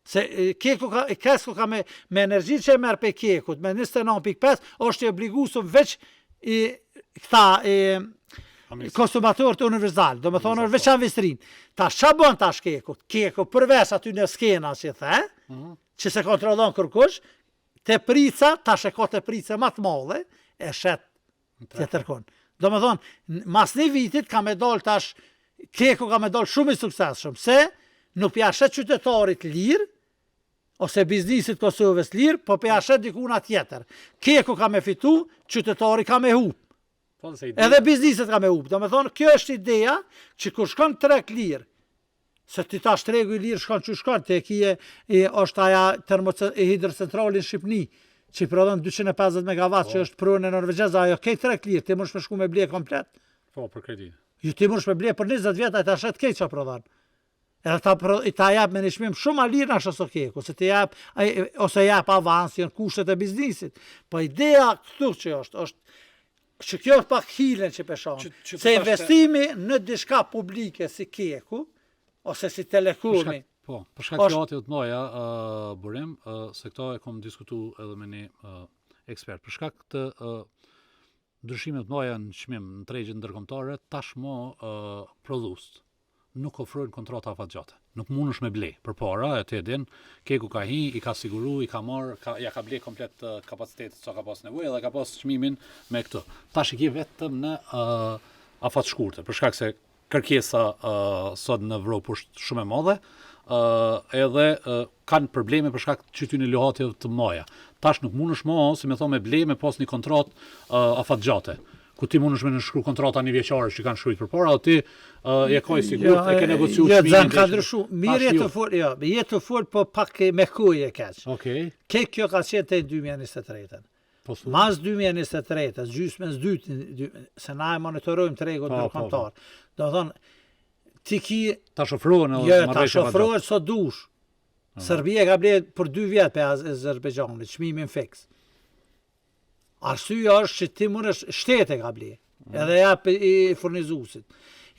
Se kesko ka me energji që e merë pe kekut, me 29.5, është i obligusu veç i këta konsumatorët universal, do me thonë është veç avistrin. Tash qa bon tash kekut? Kekut përves aty në skena që the, që se kontrolon kërkush, te prica, tash e ka te prica ma të madhe, e shet tjetër kon. Do me thonë, mas një vitit ka me dol tash, keku ka me dol shumë i suksesshëm, se nuk pja shet qytetarit lirë, ose biznisit Kosovës lirë, po pja shet dikuna tjetër. Keku ka me fitu, qytetari ka me hup. Edhe bizniset ka me hup. Do me thonë, kjo është ideja që kur shkon treg lirë, se ti tash tregu i lirë shkon që shkon, te kije është aja hidrocentralin Shqipni, që i prodhon 250 MW, që është prune në Norvegjez, ajo kej treg lirë, ti mërsh me shku me ble komplet. Po, për kredi. Ju ti mërsh me ble për 20 vjetë, a ta shet kej që prodhon. Edhe ta jap me një shmim shumë a lirë në shëso keku, ose jap avans, janë kushtet e biznisit. Po ideja këtu që është që kjo është pak hilen që peshon, se investimi në diçka publike si keku, ose si telekomi. Po, për shkak të atë të noja, burim, se këto e kom diskutu edhe me një ekspert, për shkak të ndryshimet të noja në çmim në tregjet ndërkombëtare, tashmë prodhuest nuk ofrojnë kontrata afatgjate. Nuk mundesh me ble përpara, e ti e din, keku ka i ka siguru, i ka marr, ja ka ble komplet kapacitetin sa ka pas nevojë dhe ka pas çmimin me këtë. Tash i ke vetëm në afat shkurtë, për shkak se kërkesa sot në Evropë është shumë e madhe, edhe kanë probleme për shkak që ty në lohatje të mëdha. Tash nuk mundesh më, si më thonë, me ble me pas një kontratë afatgjate. Ku ti mundesh me nënshkru kontrata një vjeqare që kanë shkruajtur përpara, o ti je ka i sigurt, e ke negociu çmimin. Jo, ka ndryshu. Mirë je të fol, po pak me kuj e keq. Okej. Kjo ka qenë te 2023. Mas 2023, gjysmës dytë, se na e monitorojmë tregun ndërkombëtar. Do thonë, ti ki tash ofrohen edhe marrëveshje. Tash ofrohet sa dush. Serbia ka ble për 2 vjet pe Azerbajxhanit, çmimin fiks. Arsyeja është që ti mundesh shtete ka ble, edhe jap i furnizuesit.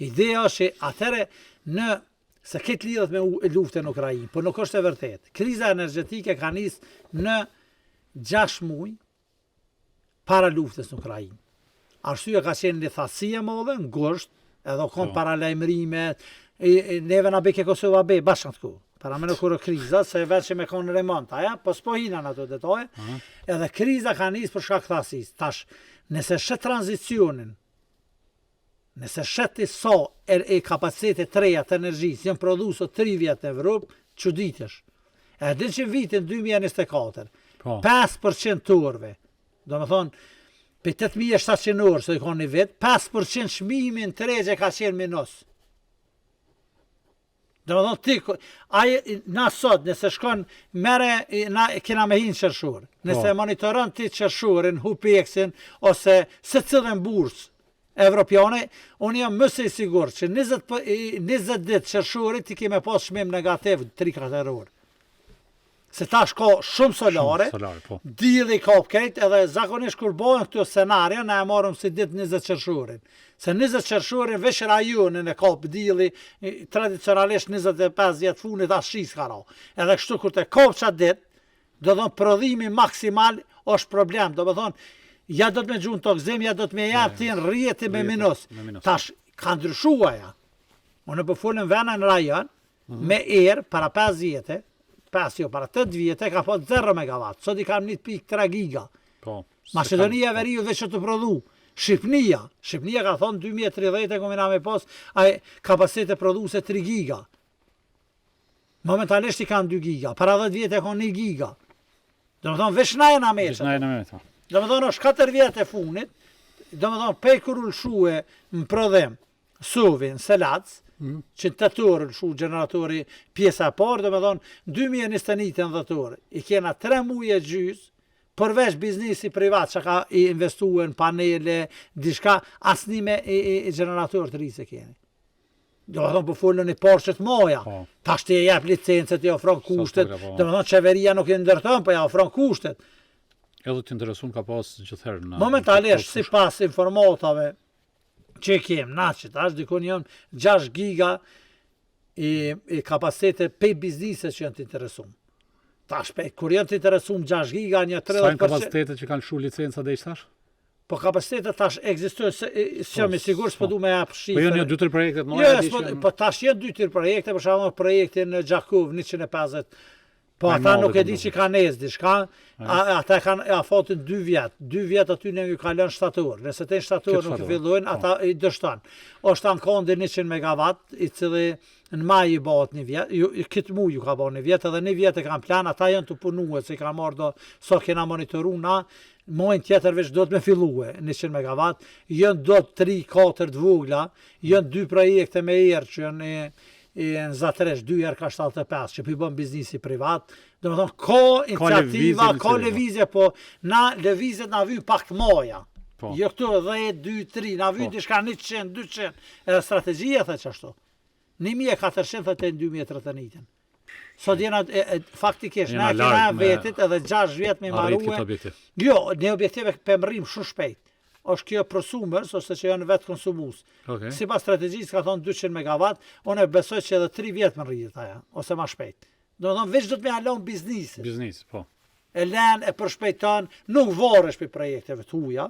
Ideja është që atëre se këtë lidhet me luftën në Ukrainë, por nuk është e vërtet. Kriza energjetike ka nis në 6 muaj para luftës në Ukrainë. Arsyeja ka qenë një thasi e madhe, ngusht, edhe kon paralajmërime, neve na beke Kosova be bashkë këtu. Para me në kërë kriza, se veç që me konë remont, po s'po hinan ato detaje, edhe kriza ka njës për shkak thasis. Tash, nëse shet tranzicionin, nëse shet i so e kapacitet të reja të energjisë, janë produso 3 vjetë në Evropë, që ditësh. E din që vitin 2024, 5% turve, do me thonë, për 8.700 orë, se i konë një vit, 5% shmimin të regje ka qenë minus. Do me thonë ti, na sot, nëse shkon mere, kena me hinë qërshur. Nëse monitoron ti qërshurin, HUPEX-in, ose se cilën bursë evropiane, unë jam mëse i sigur që 20 dit qërshurit ti keme pas shmim negativ 3-4 orë. Se tash ka shumë solare, dili ka opkejt, edhe zakonisht kur bojnë këto scenarja, na e marëm si dit 20 qërshurin. Se 20 qërshurin vesh rajonin e kap dili, tradicionalisht 25 vjetë funit ashis ka ra. Edhe kështu kur të kap qatë dit, do thonë prodhimi maksimal është problem. Do thonë, ja do të me gjunë të gzim, ja do të me jarë ti në rjeti me minus. Tash, ka ndryshuaja. Unë po folën vena në rajon, me erë, para 5 vjetë, para 8 vjetë, ka po 0 MW. Sot i kam 1.3 giga. Macedonia veriju dhe që të prodhu. Shqipnia ka thonë 2030 e komina me pas kapacite produse 3 giga. Momentalisht i kanë 2 giga. Para 10 vjetë e kanë 1 giga. Do me thonë vesh na e në meqët. Do me thonë është 4 vjetë e funit. Do me thonë pej kur ullshue më prodhem Suvin, Selac, që në të tërë lëshu generatori pjesa e parë, do me thonë 2021 në dhëtore. I kena 3 muje gjys përveç biznesi privat që ka investuar në panele, diçka, asnime e generator të ri se keni. Do të thonë po folën e Porsche-t moja. Po. Tash ti e jep licencet, i ofron kushtet. po. Do të thonë qeveria nuk i ndërton, po ja ofron kushtet. Edhe të interesun ka pas gjithherë në... Momentalisht, si pas informatave që kem, na që tash dikon janë 6 giga i kapacitete pe bizniset që janë të interesum. Tash, kur janë të interesum 6 giga, një 30%... Sajnë kapacitete që kanë shu licenca dhe ishtash? Po kapacitetet tash ekzistojnë, se jam i sigurt s'po du me jap Po shifrën. janë 2-3 projekte të Jo, mëdha. po tash janë 2-3 projekte, për shembull projektin në Gjakov 150. Po ata nuk e di që kanë nesë diçka, ata kanë afatin 2 vjet. 2 vjet aty në ju kalon shtator. Nëse të shtator nuk i fillojnë, ata i dështon. Është ankonde 100 megawatt, i cili në maj i bëhet një vjet, këtë muaj ju ka bërë një vjet, edhe një vjet e kanë plan, ata janë të punuar, se kanë marrë do sa kena monitoru na, muajin tjetër veç do të me fillue 100 megawatt, janë do 3-4 të vogla, janë 2 projekte me erë që janë në Zatresh 2 RK75 që përbën biznisi privat, do më thonë ka iniciativa, ka levizje, po na levizjet na vyjnë pak të moja. Po. Jo këtu 10, 2, 3, na vyjnë dishka 100, 200, edhe strategjia the qashtu. 1400 të 2031. Sot jena faktikisht, na kena vetit edhe 6 vjet me marrue. Jo, ne objektive pëmrim shumë shpejt. Është kjo prosumers, ose që janë vetë konsumus. Okay. Si pas strategjisë ka thonë 200 megawatt, unë e besoj që edhe 3 vjet më rritet aja, ose ma shpejt. Do të thonë, veç do të me alon biznisit. Biznis, po. E len, e përshpejton, nuk varesh për projekteve të huja.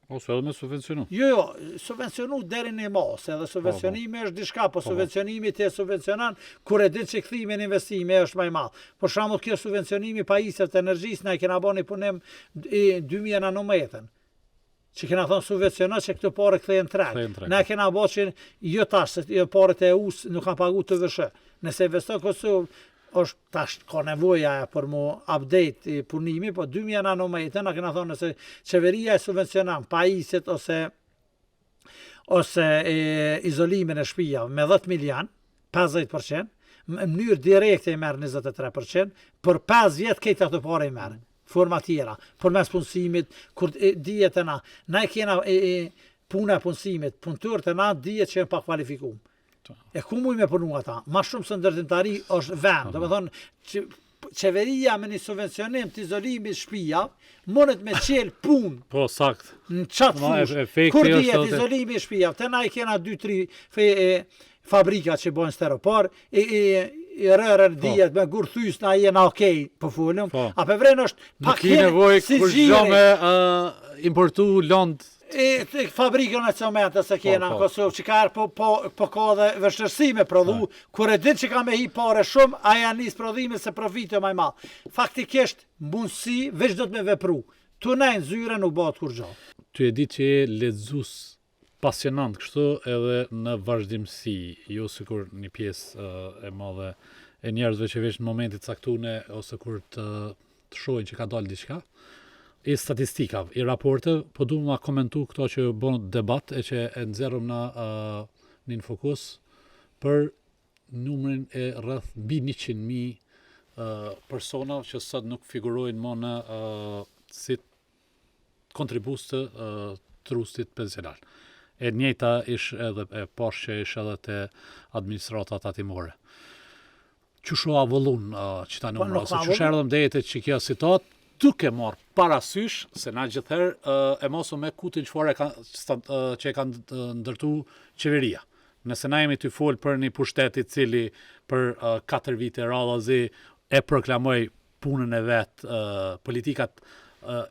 Ose edhe me subvencionu. Jo, subvencionu deri në mas, edhe subvencionimi është diçka, po subvencionimi të subvencionan, kur e din që këthimin investime është më i madh. Për shembull, kjo subvencionimi pajisjet të energjisë, na i kena bani punim 2000 nanometrën. Që kena thonë subvencionat që këtë pare këthejnë treg. Ne kena bo që jo tash, se jo pare të EU nuk kanë pagu të vëshë. Nëse investon Kosovë, është tash ka nevoja për mu update punimi, po 2000 nanometrën, na kena thonë nëse qeveria e subvencionan pajisjet ose izolimin e shtëpive me 10 milion, 50%, në mënyrë direkte i merr 23%, për 5 vjet këtë ato pare i merr. Forma tjera, për mes punësimit, kur dijet e na e kena puna e punësimit, punëtër të na dijet që jenë pa kvalifikuar. E ku muj me punu ata? Ma shumë së ndërtimtari është vend, do me thonë, qeveria me një subvencionim të izolimit shtëpia, mundet me qelë punë. Po, sakt. Në qatë fush, kur dijet izolimi shtëpia, të na i kena 2-3 fabrika që bojnë steropor, i rërën dijet me gurthys na jena okej, po folëm, a për vrenë është pak nevoj kur gjo me importu lëndë. Fabrikën e cementës se kena në Kosovë, që ka po ka dhe vështërsi me prodhu, kur e dit që ka me hi pare shumë, aja njës prodhime se profitio maj malë. Faktikisht, mundësi, veç do të me vepru. Tu nejnë zyre nuk bëhet kur gjo. Tu e di që e lexues pasionant kështu edhe në vazhdimsi, jo sikur një pjesë e madhe e njerëzve që veç në momentit caktune ose kur të shohin që ka dalë diçka, i statistikave, i raporte, po du ma komentu këto që bon debat e që e nxerrëm në një fokus për numrin e rreth mbi 100.000 persona që sot nuk figurojnë më në si kontribus të trustit pensional. E njëjta ish edhe e poshtë që ish edhe të administratat atimore. Qështu avullun që ta numra, se qështu erdhëm dhejete që kjo citat, duke marrë parasysh, se na gjithherë e mosu me kutin që e kanë ndërtu qeveria. Nëse na jemi të folë për një pushtetit cili për 4 vite radhazi e proklamoj punën e vetë, politikat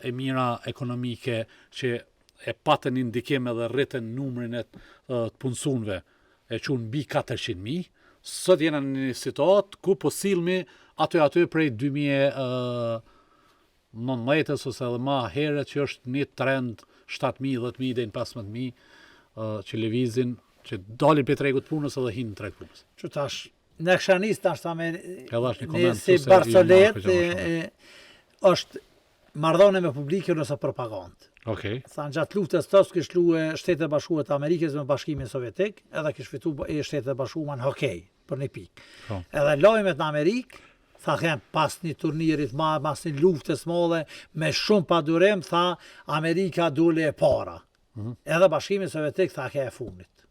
e mira ekonomike që e patën indikim edhe rritën numrin e të punësunve e qunë mbi 400.000, sot jena në një situatë ku po silmi aty prej 2019 ose edhe ma herët që është një trend 7.000, 10.000 dhe në 15.000 që levizin, që dalin për tregut punës edhe hinë në treg punës. Që tash, në këshanist tash ta me si Barcolet është mardhone me publikën ose propagandë. Tha në gjatë luftës tës kështë luë Shtetet Bashkuara të Amerikës me Bashkimin Sovjetik, edhe kështë fitu Shtetet Bashkuara në hokej, për një pikë. Edhe lojmet në Amerikë, tha kem pas një turnirit ma, pas një luftës madhe, me shumë padurim, tha Amerika dole e para. Edhe Bashkimi Sovjetik tha ke e funit.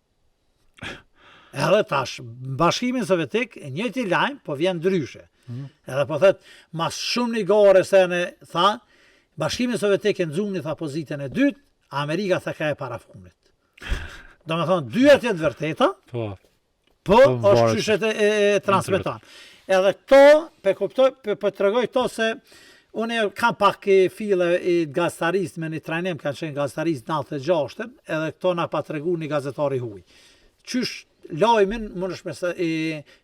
Edhe tash, Bashkimi Sovjetik, njëjti lajm, po vjen ndryshe. Edhe po thët, mas shumë një gore se në tha, Bashkimi Sovjetik e nëzuni tha pozitën e dytë, Amerika tha ka e para funit. Do me thonë, dyjet jetë vërteta, po është qyshet e transmeton. Edhe këto, pe tregoj këto se, unë kam pak file i gazetarist me një trajnim, kanë qenë gazetarist 96, edhe këto na pa tregu një gazetari huj. Qysh lajmin mund është me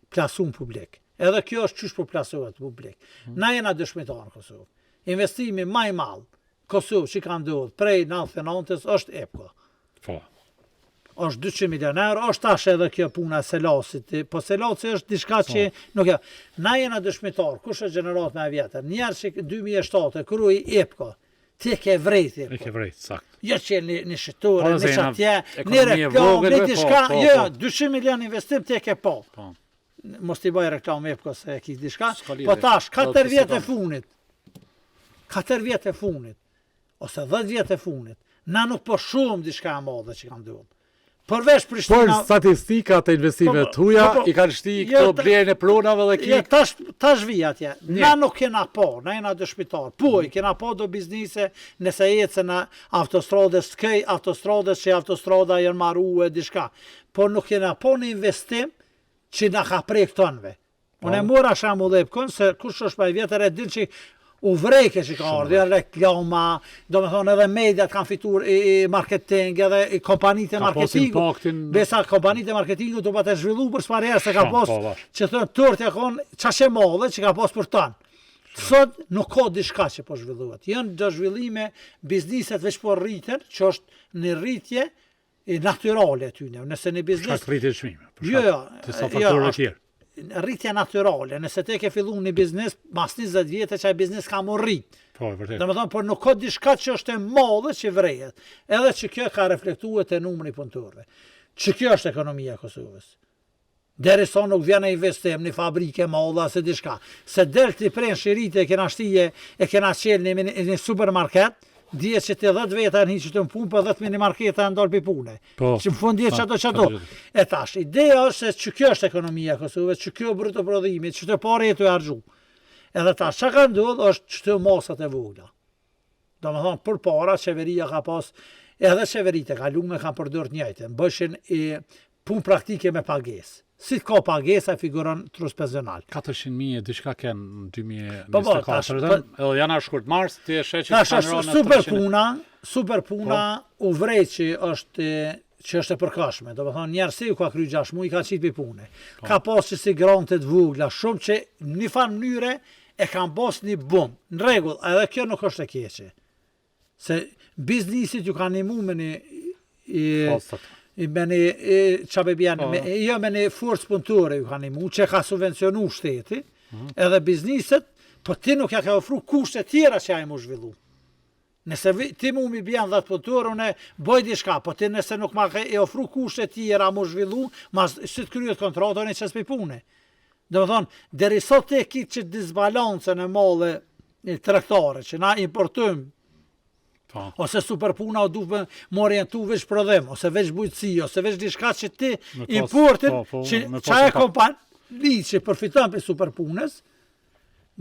plasun publik. Edhe kjo është qysh po plasohet publik. Na jena dëshmitar në Kosovë. Investimi maj malë, Kosovë që ka ndodhë prej 99-ës është EPCO. Është 200 milioner, është tash edhe kjo puna Selasit, po Selasi është diçka që nuk e... Na jena dëshmitar, kush është gjenerat me vjetër, njerë që 2007 kërru i EPCO, ti ke vrejt EPCO. E ke vrejt, sakt. Jo që një shitore, një shatje, një reklam, një diçka, jo, 200 milion investim ti ke po. Mos t'i bëj reklam EPCO se e ki diçka, po tash, 4 vjet e funit, 4 vjet e funit, ose 10 vjet e funit, na nuk po shumë diçka e madhe që kanë ndodhur. Përveç Prishtina... Por statistikat e investime të huja i kanë shti këto blerjen e pronave dhe ki... Tash vija atje. Na nuk kena po, na jena dëshmitar. Po, i kena po do biznise nëse ecën në autostradës, këj autostradës që autostrada janë marrue diçka. Po nuk kena po në investim që na ka prej këtonve. Unë e mora shembull EPCO-n se kush është më i vjetër e din që u vrejke që ka ardhur, reklama, do me thonë edhe mediat kanë fitur marketing, edhe kompanitë e marketingu. Besa kompanitë e marketingu të patë zhvillu për s'parjerë se ka pos, që thënë tërtja konë qashe madhe që ka pos për tanë. Sot nuk ka diçka që po zhvilluat. Janë do zhvillime bizniset veç po rriten, që është një rritje natyrale tyne. Nëse një biznis... Shka rritje çmime, të sa faktorë tjerë. Rritja natyrale, nëse te ke fillu një biznes, mas 20 vjetë që e biznes ka më rrit. Po, vërtet. Dhe me thonë, por nuk ka diçka që është e madhe që vrejet. Edhe që kjo ka reflektuar te numri punëtorëve. Që kjo është ekonomia e Kosovës. Deri sa nuk vjen e investim një fabrike madhe se diçka. Se del t'i pren shirite e kena shtije, e kena qelë një supermarket, dje që të 10 veta në hiqë të më punë, për 10 minimarketa e ndalë për pune. Që më fund dje qato. E tash, ideja është se që kjo është ekonomia Kosovës, që kjo bruto prodhimit, që të pare e të argju. Edhe tash, që ka ndodhë është që të masat e vogla. Do me thonë, për para, qeveria ka pas, edhe qeverit e kalume kanë përdojrë njëjtën, bëshin punë praktike me pagesë. Si ka pagesa figuron trus pensional. 400.000 diçka kënë në 2024, edhe janë shkurt mars, ti e shë që të super puna u vrej që është e përkashme. Do me thonë, njerësi u ka kry 6 muaj, i ka qitë për pune. Ka pas që si grantet vugla, shumë që një fan mënyre e kanë pas një bum. Në regull, edhe kjo nuk është e keqe. Se biznisit ju kanë imu me një me një forcë punëtore ju kanë imu, që ka subvencionu shteti, edhe bizniset, po ti nuk ja ka ofru kushte tjera që ja i mu zhvillu. Nëse ti mu mi bjen 10 punëtore, unë boj diçka, po ti nëse nuk ma ka e ofru kushte tjera mu zhvillu, ma si të kryet kontratën e qësë për pune. Dhe me thonë, deri sot e kitë që disbalancën e mallë tregtare, që na importojmë, ose superpuna o duke më orientu veç prodhim, ose veç bujtësi, ose veç diçka që ti importin, që qa e kompani që përfiton për superpunës,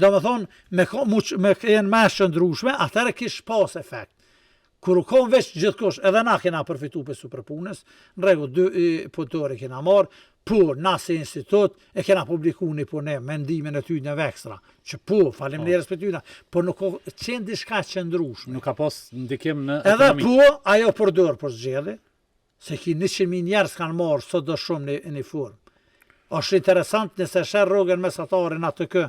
do me thonë, me jenë me shëndrushme, atëre kish pas efekt. Kur u konë veç gjithkush, edhe na kena përfitu për superpunës, në regu, 2 punëtore kena marë, por na si institut e kena publiku një punem, mendimin e ty në vekstra, që falim njerës për tyna, por nuk ka qenë diçka qëndrushme. Nuk ka pas ndikim në ekonomi. Edhe ajo përdor për zgjedhje, se ki 100.000 njerës kanë marë sot do shumë një formë. Është interesant nëse shërë rogën mesatarin atë kë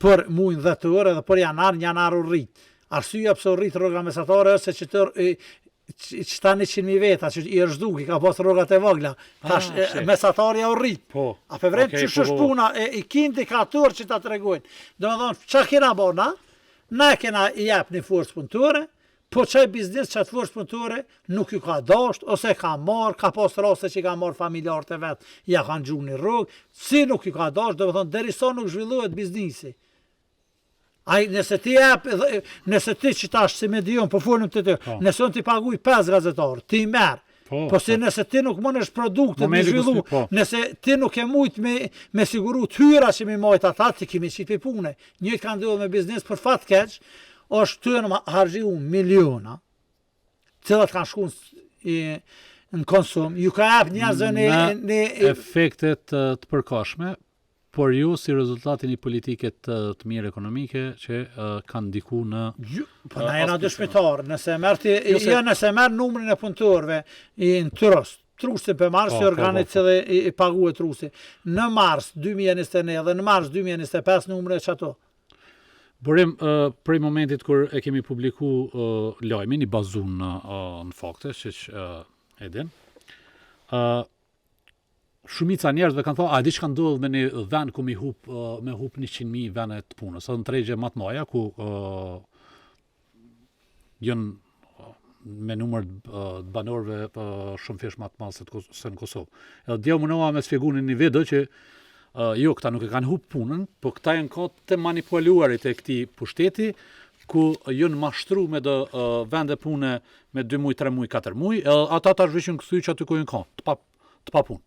për mujnë 10 orë edhe për janar u rritë. Arsyja pëse u rritë rroga mesatare është se që ta 100.000 veta që i është duke, ka pas rrogat e vogla, mesatarja u rritë. A për vrejnë që është puna, i ki indikator që ta të regojnë. Do me thonë, që kena bona, na kena i jep një forcë punëtore, Po çaj biznes çat forës punëtore nuk ju ka dasht, ose ka marr, ka pas raste që ka marr familjarët e vet, ja kanë gjunë në rrugë, si nuk ju ka dasht, do të thonë derisa nuk zhvillohet biznesi. Ai nëse ti jep, nëse ti që tash si medion, po folim të të, nëse unë ti paguj 5 gazetarë, ti merr. Po se nëse ti nuk mënesh produktet me zhvillu, nëse ti nuk e mujt me siguru të hyra që mi majt ata, ti kimi qitë për pune. Njëtë ka ndodhur me biznes për fat keq, është të në hargju miliona, cilat kanë shku në konsum, ju ka jap njerëzve në efektet të përkohshme, por ju si rezultatin i politiket të mirë ekonomike që kanë ndiku në... Po na jena dëshmitar, nëse merr numrin e punëtorëve në Tyros, trusi për mars që organizë dhe i paguhet trusi. Në mars 2021 dhe në mars 2025 numre që ato. Burim, prej momentit kur e kemi publiku lajmin, i bazun në fakte, që edin, shumica njerëzve kanë thënë, a di çka ndodh me një vend ku me hup 100.000 vende të punës, edhe në tregje më të mëdha ku janë me numër të banorëve shumë fish më të madh se në Kosovë. Edhe djeu mundoha me sfiguni një video që jo, këta nuk e kanë hup punën, po këta janë kohë të manipuluarit e këtij pushteti, ku janë mashtru me do vende pune me 2 muj, 3 muj, 4 muj, edhe ata tash vishin kthy që aty ku janë kohë, të pa punë.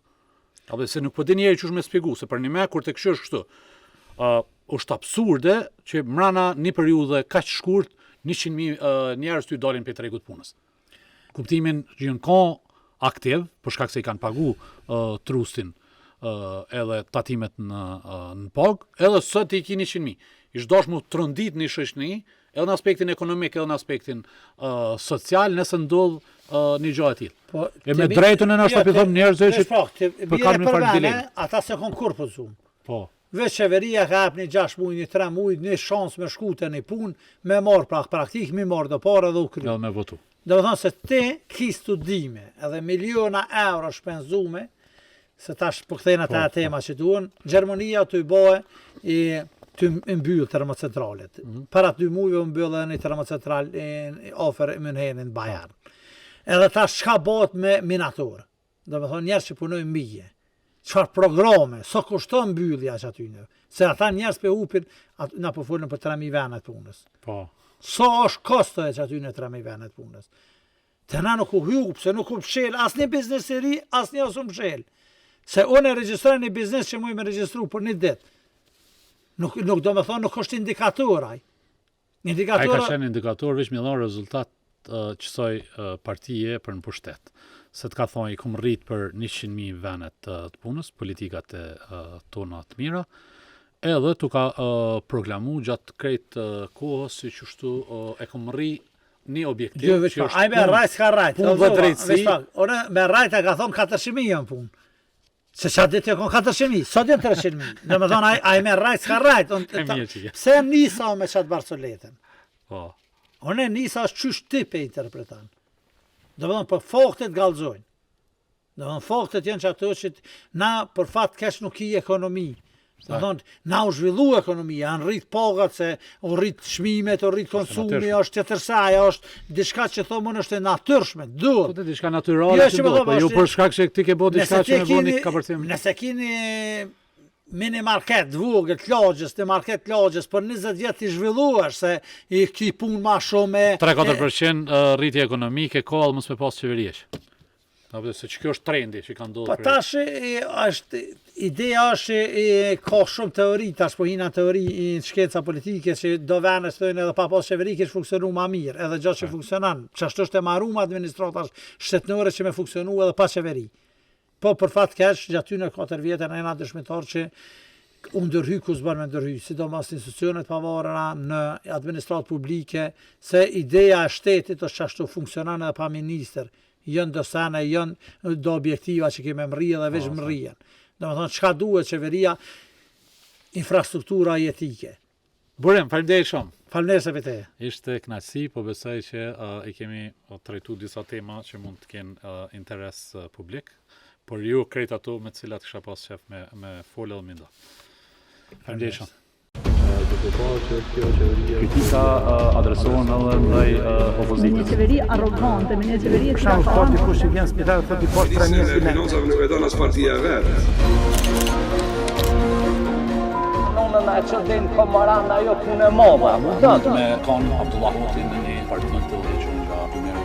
Apo se nuk po di njëri çush me spjegu, se për një me kur të këshësh kështu, është absurde që mrana një periudhë kaq shkurt 100.000 njerëz ty dalin për tregut punës. Kuptimin që janë kohë aktiv, për shkak se i kanë pagu trustin edhe tatimet në pagë, edhe sot i ki 100.000. Ish dash mu të rëndit një shoqëri, edhe në aspektin ekonomik, edhe në aspektin social, nëse ndodh një gjë e tillë. E me drejtën e na shpëton njerëzve që po kanë një farë dilemë. Ata se kanë kur po zoom. Po. Veç qeveria ka hap një 6 muj, një 3 muj, një shans me shkute në punë, me marr praktik, me marr do parë dhe u kry. Edhe me votu. Do të thonë se ti ki studime, edhe miliona euro shpenzume, se tash po kthejnë ata tema që duan, Gjermania të i bëhe të mbyll termocentralet. Para 2 mujve u mbyll edhe një termocentral ofër Münchenin Bayern. Edhe tash çka bëhet me minator. Do të thonë njerëz që punojnë mije. Çfarë programe, sa kushton mbyllja që aty në. Se ata njerëz pe hupin, na po folën për 3.000 vende të punës. Po. Sa është kosto që aty në 3.000 vende të punës. Te na nuk u hyp, se nuk u pshel asnjë bizneseri, asnjë as u pshel. Se unë regjistroj një biznes që mu me regjistru për një ditë. Nuk do me thonë nuk është indikator ai. Ai ka qenë indikator veç me dhënë rezultat qësoj partije për në pushtet. Se të ka thonë i kom rrit për 100.000 venet të punës, politikat e tona të mira, edhe të ka proklamu gjatë krejt kohës si qështu e kom rrit një objektiv që është ai me rajt s'ka rajt. Punë dhe drejtësi. Ore me rajt e ka thonë 400.000 janë punë. Se qa ditë e kon 400.000, sot janë 300.000. Në me thonë, ai me rajt s'ka rajt. Pse nisa me qatë Barcoletën? Po. One nisa është qysh tipe interpretan. Do me thonë, për faktet gallxojnë. Do me thonë, faktet janë që ato që na për fat kesh nuk i ekonomi. Do me thonë, na u zhvillu ekonomia, janë rrit pagat, se u rrit çmimet, u rrit konsumi, është tjetërsaja, është diçka që thonë është e natyrshme, duhet. Po të diçka natyrale që do, po ju për shkak se ti ke bë diçka që me bëni kapërcim. Nëse keni mini market vogël të lagjës, të market të lagjës, për 20 vjet i zhvilluash se i ki punë ma shumë 3-4% rritje ekonomike, ka mos me pas qeveriesh. Apo se kjo është trendi që ka ndodhur. Po tash është ideja është ka shumë teori, tash po hina teori i shkenca politike që do vene stojnë edhe pa pas qeveri që funksionu ma mirë, edhe gjatë që funksionan. Qashtu është e marum administrata shtetnore që me funksionu edhe pa qeveri. Po për fat keq, gjaty në 4 vjetë në ena dëshmitar që u ndërhy ku s'ban me ndërhy, sidomos institucionet pavarura në administratë publike, se ideja e shtetit është qashtu funksionan edhe pa minister. Jënë do sene, jënë do objektiva që keme mrije dhe veç mrijen. Do me thonë, qka duhet qeveria, infrastruktura jetike. Burim, faleminderit shumë. Faleminderit se vete. Ishte kënaqësi, po besoj që i kemi trajtu disa tema që mund të kenë interes publik, por ju krejt ato me cilat kisha pas qef me folë dhe minda. Faleminderit shumë. Kritika adresohen edhe ndaj Me një opozitës. qeveri arrogante, me një qeveri e cila ka dikush që vjen spital thotë i poshtë Ministrin e Financave nuk e don as partia e vet. Unë na çodin Komaran ajo punë e madhe. Me kanë Abdullah Hoxhin në një parti të udhëhequr nga Primera